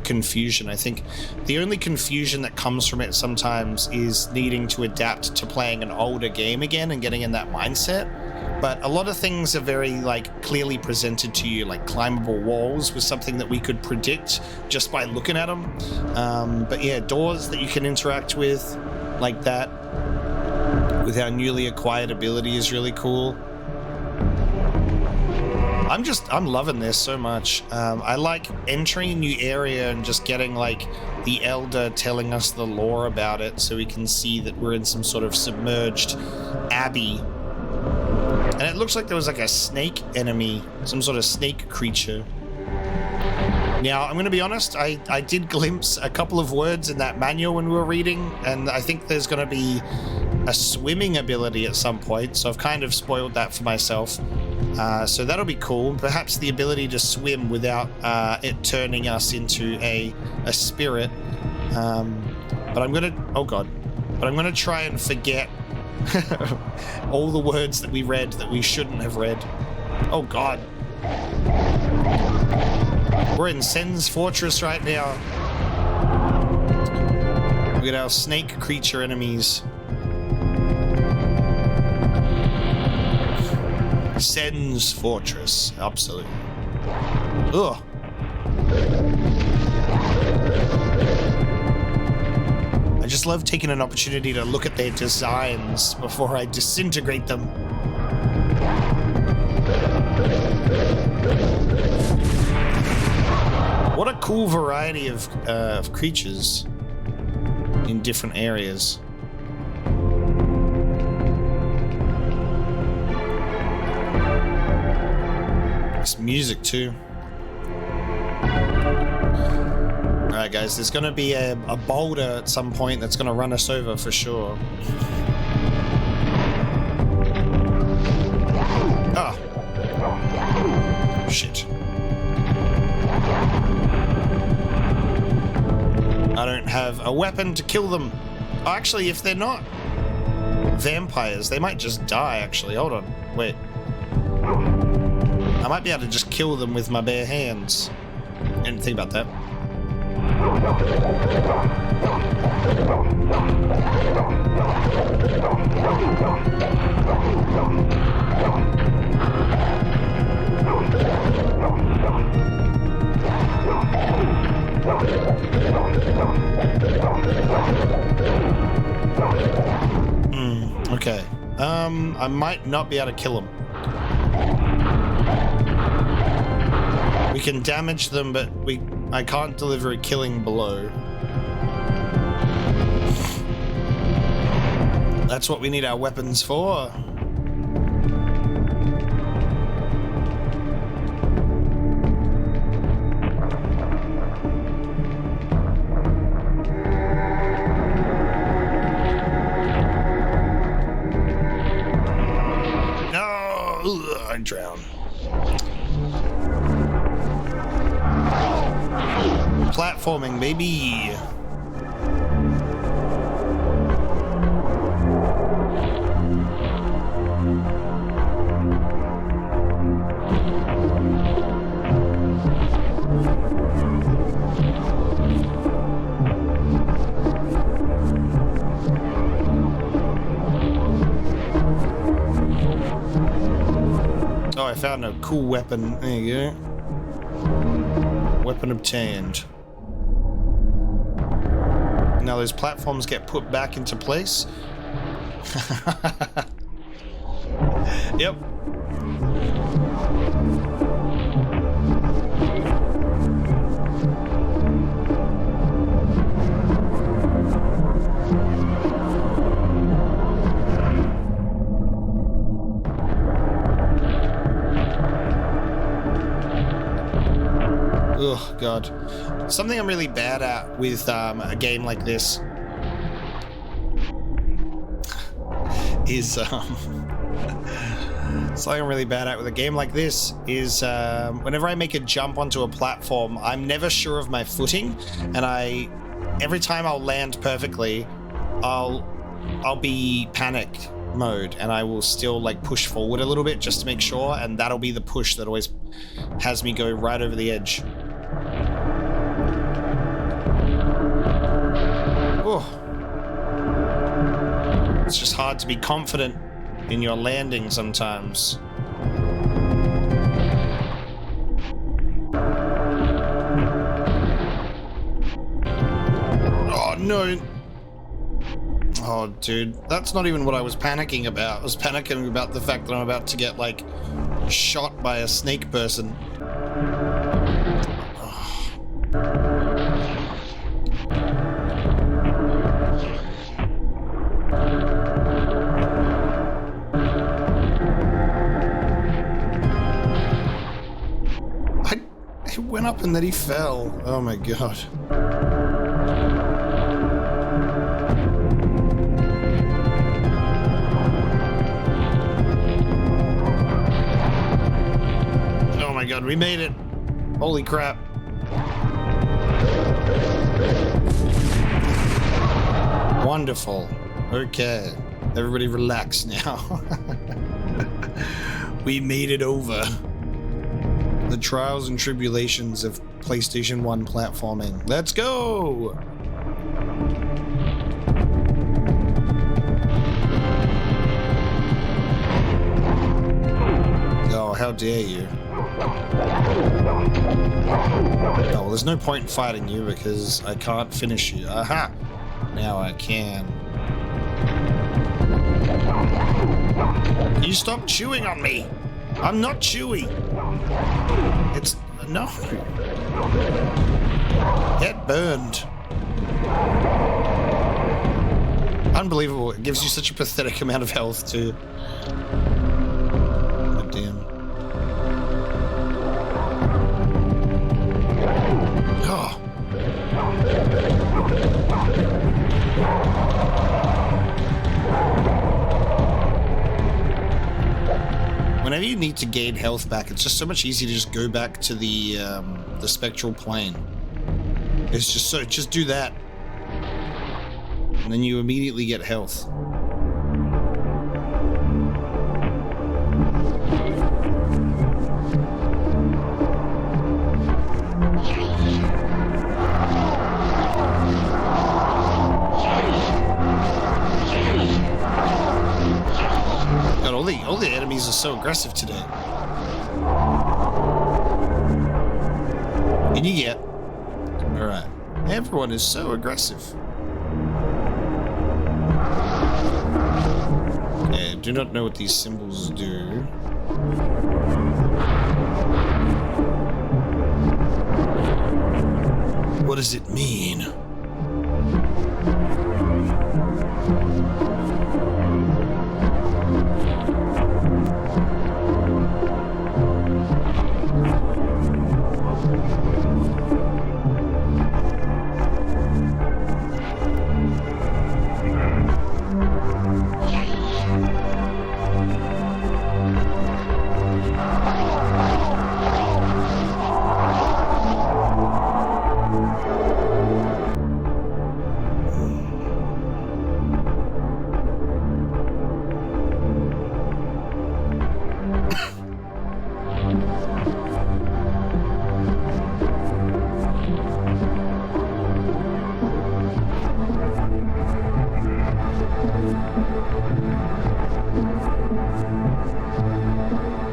S1: confusion. I think the only confusion that comes from it sometimes is needing to adapt to playing an older game again and getting in that mindset. But a lot of things are very clearly presented to you, like climbable walls was something that we could predict just by looking at them. But yeah, doors that you can interact with like that with our newly acquired ability is really cool. I'm loving this so much. I like entering a new area and just getting the elder telling us the lore about it so we can see that we're in some sort of submerged abbey. And it looks like there was a snake enemy, some sort of snake creature. Now, I'm going to be honest, I did glimpse a couple of words in that manual when we were reading, and I think there's going to be a swimming ability at some point, so I've kind of spoiled that for myself. So that'll be cool. Perhaps the ability to swim without it turning us into a spirit. But I'm going to try and forget all the words that we read that we shouldn't have read. Oh god. We're in Sen's fortress right now. Look at our snake creature enemies. Sen's fortress, absolutely. Ugh. I just love taking an opportunity to look at their designs before I disintegrate them. What a cool variety of creatures in different areas. It's music too. Alright guys, there's gonna be a boulder at some point that's gonna run us over for sure. Ah! Shit. I don't have a weapon to kill them. Actually, if they're not vampires, they might just die, actually. Hold on. Wait. I might be able to just kill them with my bare hands. Didn't think about that. Okay. I might not be able to kill them. We can damage them, but I can't deliver a killing blow. That's what we need our weapons for. I drown. Platforming, baby. Oh, I found a cool weapon. There you go. Weapon obtained. Now those platforms get put back into place. Yep. Oh god. Something I'm really bad at with a game like this is Something I'm really bad at with a game like this is whenever I make a jump onto a platform, I'm never sure of my footing, and every time I'll land perfectly, I'll be panic mode, and I will still like push forward a little bit just to make sure, and that'll be the push that always has me go right over the edge. Oh. It's just hard to be confident in your landing sometimes. Oh no. Oh dude, that's not even what I was panicking about. I was panicking about the fact that I'm about to get like shot by a snake person. He went up and then he fell. Oh my god. Oh my god, we made it. Holy crap. Wonderful. Okay. Everybody relax now. We made it over. The trials and tribulations of PlayStation 1 platforming. Let's go! Oh, how dare you. Oh, well, there's no point in fighting you because I can't finish you. Aha! Now I can. You stop chewing on me! I'm not chewy! It's... no. Get burned. Unbelievable. It gives you such a pathetic amount of health too. God damn. Oh. Whenever you need to gain health back, it's just so much easier to just go back to the spectral plane. It's just so, just do that. And then you immediately get health. God, all the enemies are so aggressive today. And you get... Alright. Everyone is so aggressive. Okay, I do not know what these symbols do. What does it mean?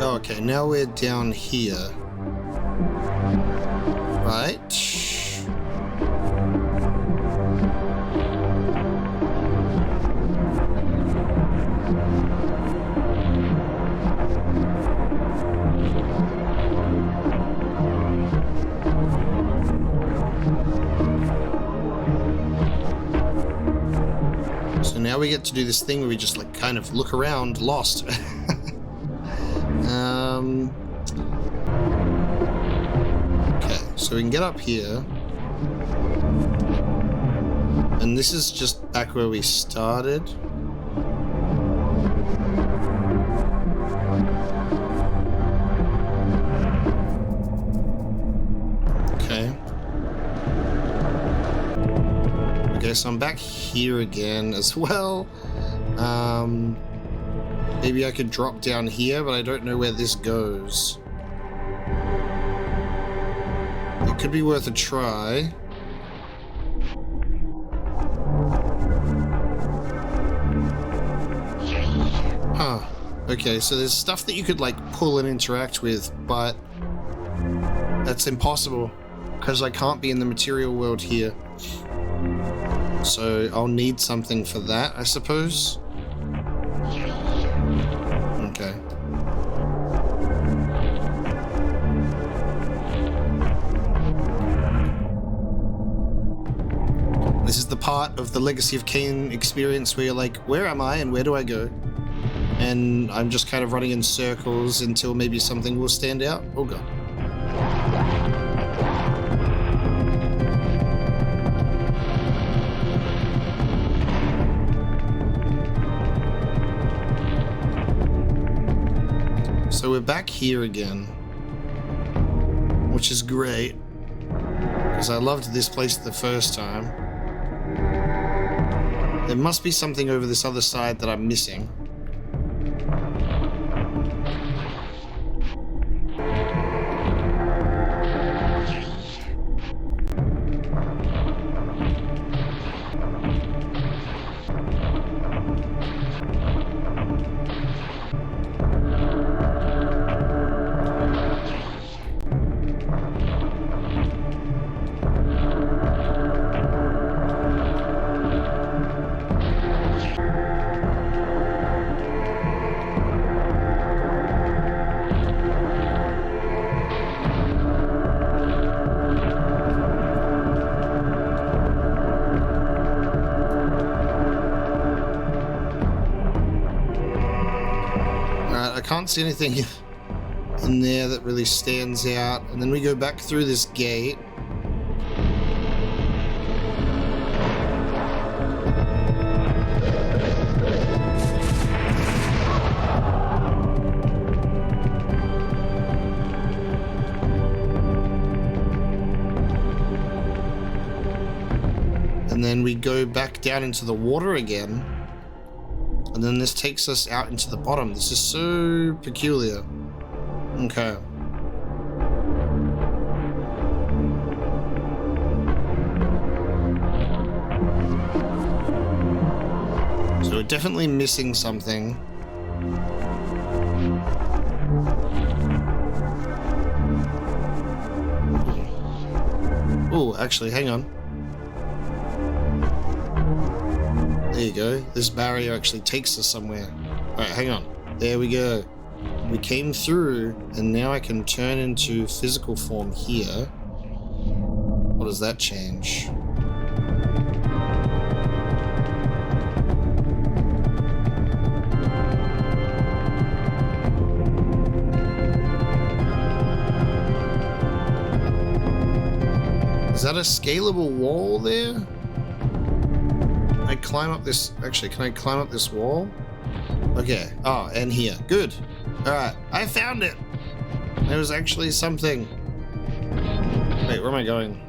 S1: Okay, now we're down here. Right? So now we get to do this thing where we just like kind of look around lost. Okay, so we can get up here. And this is just back where we started. Okay, so I'm back here again as well. Maybe I could drop down here, but I don't know where this goes. It could be worth a try. Huh. Okay, so there's stuff that you could like pull and interact with, but that's impossible because I can't be in the material world here. So I'll need something for that, I suppose. Okay. This is the part of the Legacy of Kain experience where you're like, where am I and where do I go? And I'm just kind of running in circles until maybe something will stand out. Oh god. So we're back here again, which is great, because I loved this place the first time. There must be something over this other side that I'm missing. Can't see anything in there that really stands out, and then we go back through this gate. And then we go back down into the water again. And then this takes us out into the bottom. This is so peculiar. Okay. So we're definitely missing something. Oh, actually, hang on. There you go. This barrier actually takes us somewhere. Alright, hang on. There we go. We came through, and now I can turn into physical form here. What does that change? Is that a scalable wall there? Can I climb up this? Actually, can I climb up this wall? Okay. Oh, and here. Good. Alright. I found it. There was actually something. Wait, where am I going?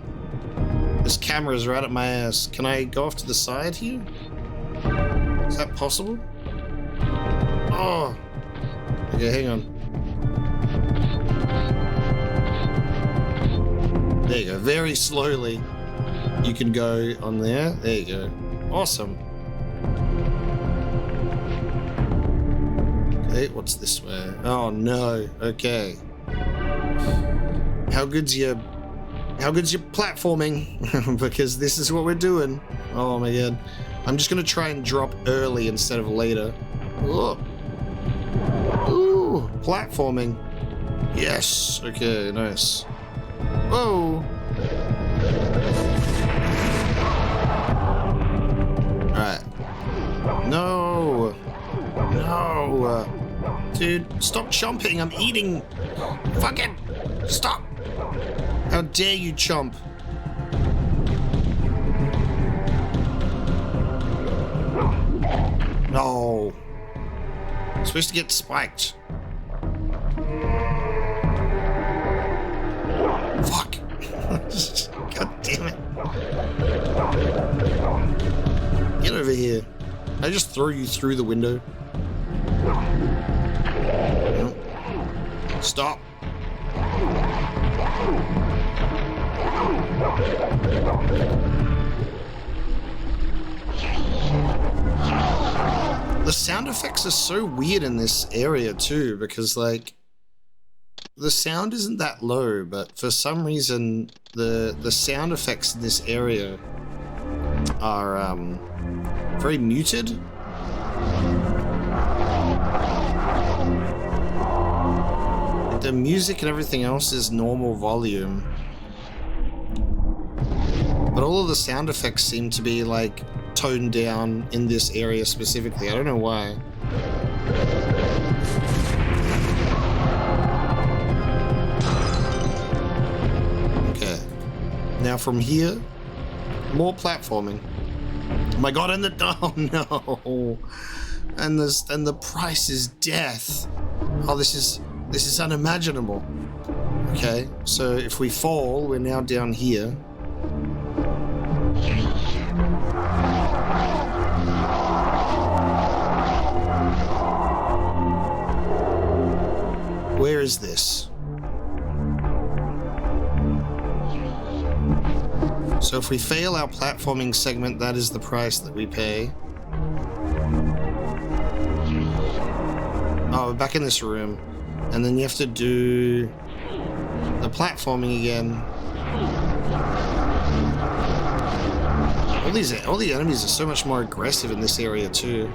S1: This camera is right at my ass. Can I go off to the side here? Is that possible? Oh. Okay, hang on. There you go. Very slowly. You can go on there. There you go. Awesome. Okay, what's this way? Oh no. Okay. How good's your platforming? Because this is what we're doing. Oh my god. I'm just gonna try and drop early instead of later. Oh. Ooh, platforming. Yes. Okay, nice. Whoa. Alright. No. No. Dude, stop chomping. I'm eating. Fucking stop. How dare you chomp? No. I'm supposed to get spiked. Fuck. God damn it. over here. I just throw you through the window. No. Stop. The sound effects are so weird in this area too, because like the sound isn't that low, but for some reason the sound effects in this area are very muted. The music and everything else is normal volume, but all of the sound effects seem to be like toned down in this area specifically. I don't know why. Okay, now from here, more platforming. Oh my god, and the oh no, and the price is death. Oh, this is unimaginable. Okay, so if we fall, we're now down here. Where is this? So if we fail our platforming segment, that is the price that we pay. Oh, we're back in this room. And then you have to do the platforming again. All the enemies are so much more aggressive in this area too.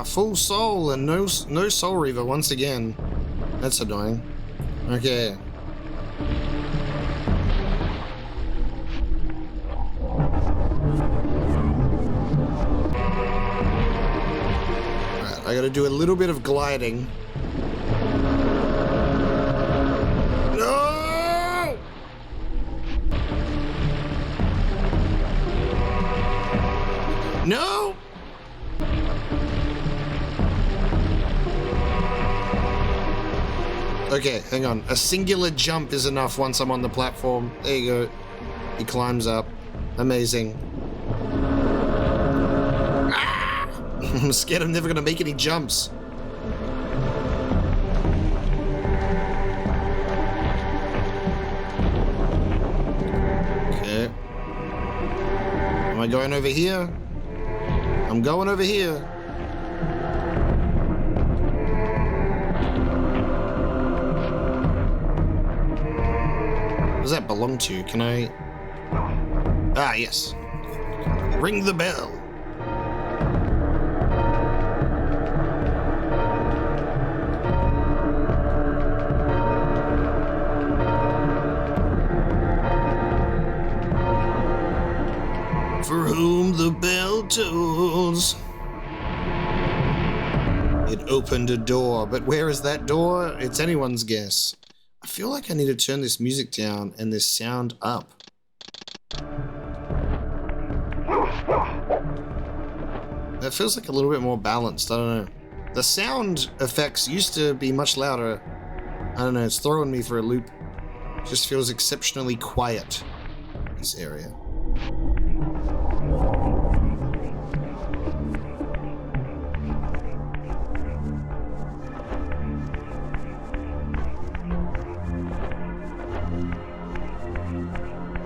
S1: Full soul and no soul reaver once again. That's annoying. Okay. Alright, I gotta do a little bit of gliding. No! No! Okay, hang on. A singular jump is enough once I'm on the platform. There you go. He climbs up. Amazing. Ah! I'm scared I'm never gonna make any jumps. Okay. Am I going over here? I'm going over here. What does that belong to? Can I... Ah, yes. Ring the bell. For whom the bell tolls. It opened a door, but where is that door? It's anyone's guess. I feel like I need to turn this music down and this sound up. That feels like a little bit more balanced, I don't know. The sound effects used to be much louder. I don't know, it's throwing me for a loop. It just feels exceptionally quiet, this area.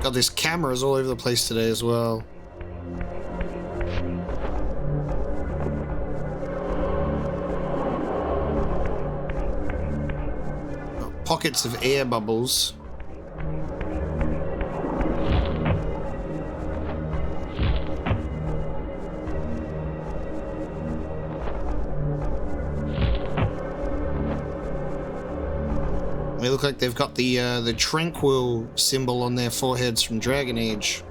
S1: God, there's cameras all over the place today as well. Oh, pockets of air bubbles. They look like they've got the tranquil symbol on their foreheads from Dragon Age.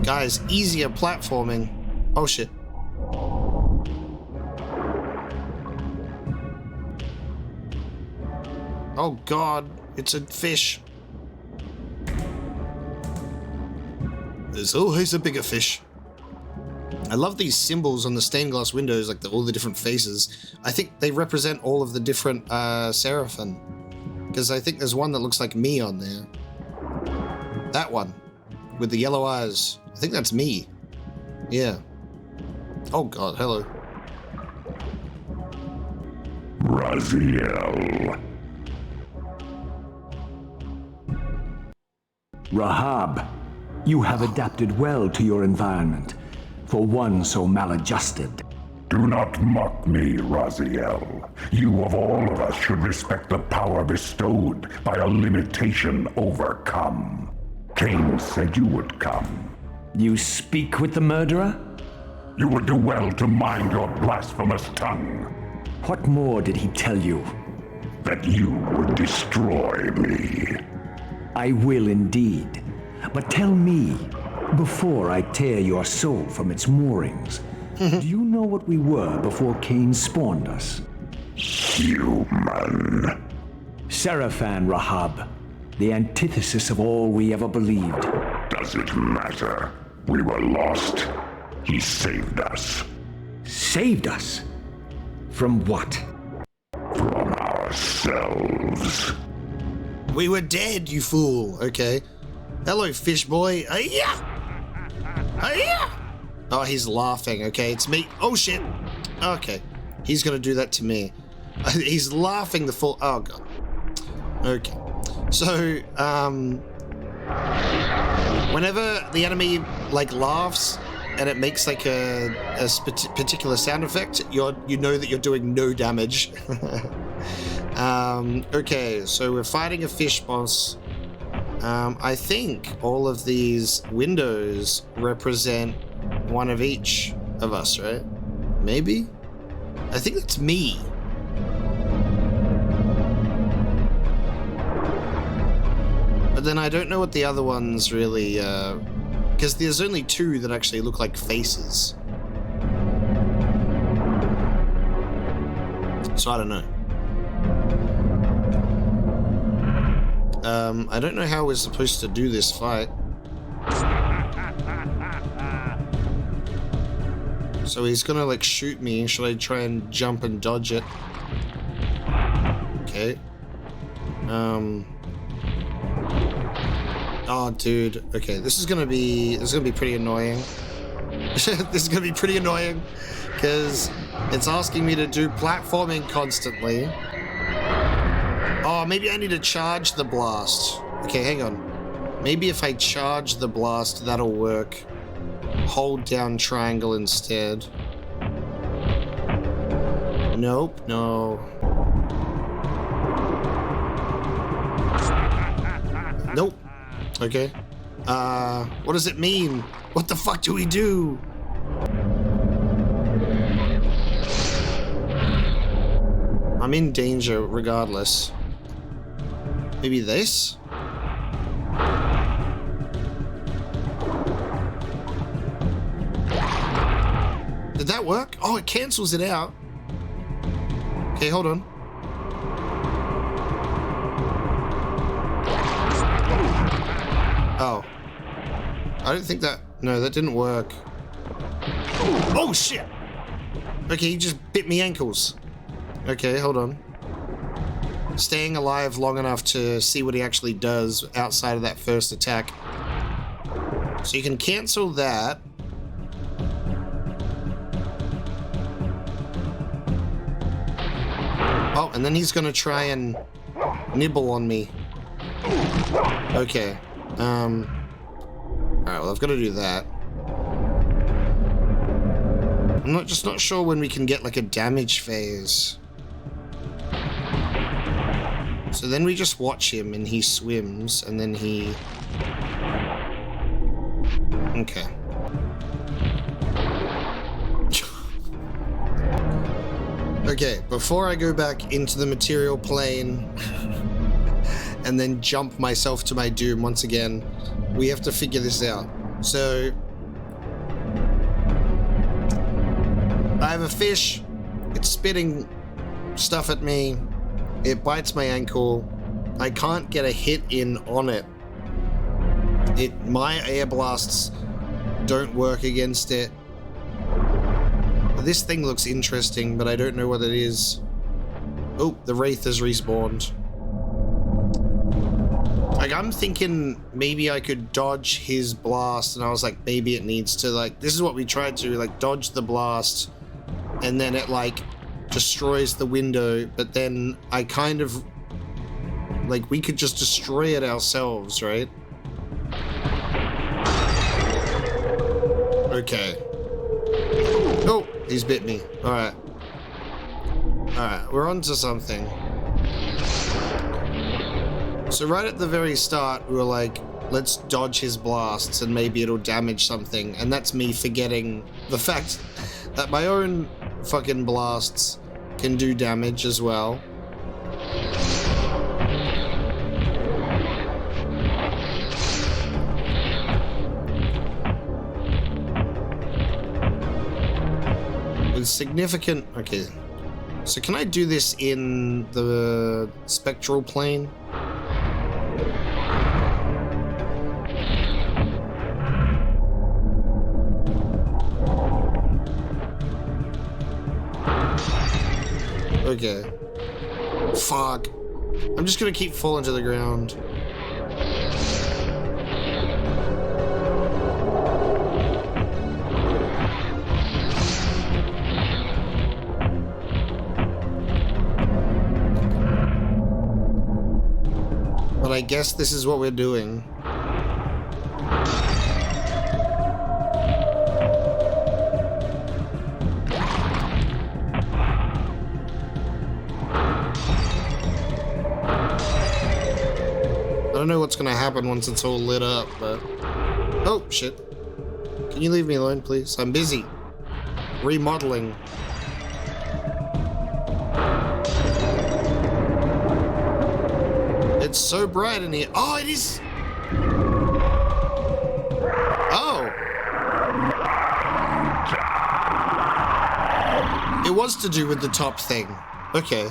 S1: Guys, easier platforming. Oh shit. Oh god, it's a fish. There's always a bigger fish. I love these symbols on the stained glass windows, like all the different faces. I think they represent all of the different Seraphim. Because I think there's one that looks like me on there. That one. With the yellow eyes. I think that's me. Yeah. Oh god, hello.
S3: Raziel.
S2: Rahab, you have adapted well to your environment, for one so maladjusted.
S3: Do not mock me, Raziel. You of all of us should respect the power bestowed by a limitation overcome. Kain said you would come.
S2: You speak with the murderer?
S3: You would do well to mind your blasphemous tongue.
S2: What more did he tell you?
S3: That you would destroy me.
S2: I will indeed. But tell me, before I tear your soul from its moorings, do you know what we were before Kain spawned us?
S3: Human.
S2: Seraphim, Rahab, the antithesis of all we ever believed.
S3: Does it matter? We were lost. He saved us.
S2: Saved us? From what?
S3: From ourselves.
S1: We were dead, you fool. Okay. Hello, fish boy. Oh, he's laughing. Okay, it's me. Oh, shit. Okay. He's gonna do that to me. He's laughing the full... Oh, God. Okay. So, whenever the enemy, like, laughs and it makes, like, a particular sound effect, you know that you're doing no damage. Okay, so we're fighting a fish boss. I think all of these windows represent one of each of us, right? Maybe? I think that's me. But then I don't know what the other ones really, because there's only two that actually look like faces. So I don't know. I don't know how we're supposed to do this fight. So he's gonna like shoot me. Should I try and jump and dodge it? Okay. Oh, dude. Okay, this is gonna be pretty annoying. This is gonna be pretty annoying because it's asking me to do platforming constantly. Oh, maybe I need to charge the blast. Okay, hang on. Maybe if I charge the blast, that'll work. Hold down triangle instead. Nope, no. Nope. Okay. What does it mean? What the fuck do we do? I'm in danger regardless. Maybe this? Did that work? Oh, it cancels it out. Okay, hold on. Oh. I don't think that... No, that didn't work. Oh, shit! Okay, he just bit me ankles. Okay, hold on. Staying alive long enough to see what he actually does outside of that first attack. So you can cancel that. Oh, and then he's gonna try and nibble on me. Okay. Alright, well, I've got to do that. I'm just not sure when we can get like a damage phase. So then we just watch him and he swims and then he... Okay. Okay, before I go back into the material plane and then jump myself to my doom once again, we have to figure this out. So I have a fish, it's spitting stuff at me, It bites my ankle. I can't get a hit in on it. My air blasts don't work against it. This thing looks interesting, but I don't know what it is. Oh, the Wraith has respawned. Like, I'm thinking maybe I could dodge his blast, and I was like, maybe it needs to, like, this is what we tried to, like, dodge the blast, and then it, like, destroys the window, but then I kind of, like, we could just destroy it ourselves, right? Okay. Oh, he's bit me. Alright. Alright, we're on to something. So right at the very start, we were like, let's dodge his blasts and maybe it'll damage something. And that's me forgetting the fact that my own fucking blasts can do damage as well. With significant... Okay. So can I do this in the spectral plane? Okay. Fuck. I'm just gonna keep falling to the ground. But I guess this is what we're doing. I don't know what's gonna happen once it's all lit up, but... Oh, shit. Can you leave me alone, please? I'm busy. Remodeling. It's so bright in here. Oh, it is... Oh. It was to do with the top thing. Okay.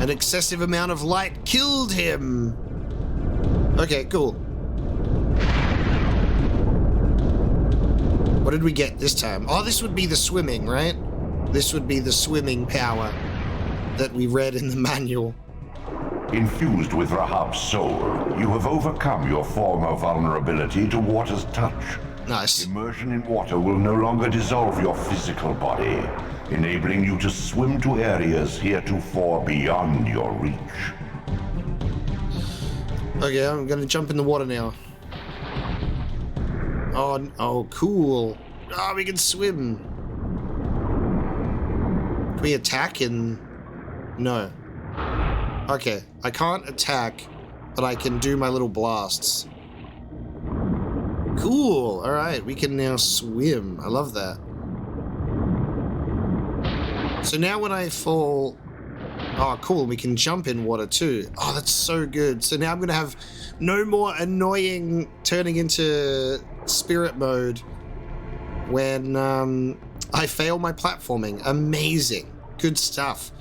S1: An excessive amount of light killed him. Okay, cool. What did we get this time? Oh, this would be the swimming, right? This would be the swimming power that we read in the manual.
S3: Infused with Rahab's soul, you have overcome your former vulnerability to water's touch.
S1: Nice.
S3: Immersion in water will no longer dissolve your physical body, enabling you to swim to areas heretofore beyond your reach.
S1: Okay, I'm gonna jump in the water now. Oh, cool. Oh, we can swim. Can we attack in... No. Okay, I can't attack, but I can do my little blasts. Cool. All right, we can now swim. I love that. So now when I fall... Oh, cool. We can jump in water too. Oh, that's so good. So now I'm going to have no more annoying turning into spirit mode when I fail my platforming. Amazing. Good stuff.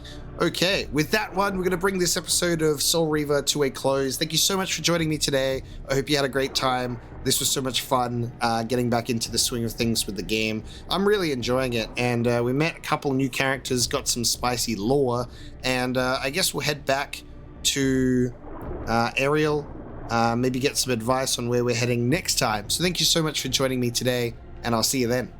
S1: Okay, with that one, we're going to bring this episode of Soul Reaver to a close. Thank you so much for joining me today. I hope you had a great time. This was so much fun getting back into the swing of things with the game. I'm really enjoying it, and we met a couple new characters, got some spicy lore, and I guess we'll head back to Ariel, maybe get some advice on where we're heading next time. So thank you so much for joining me today, and I'll see you then.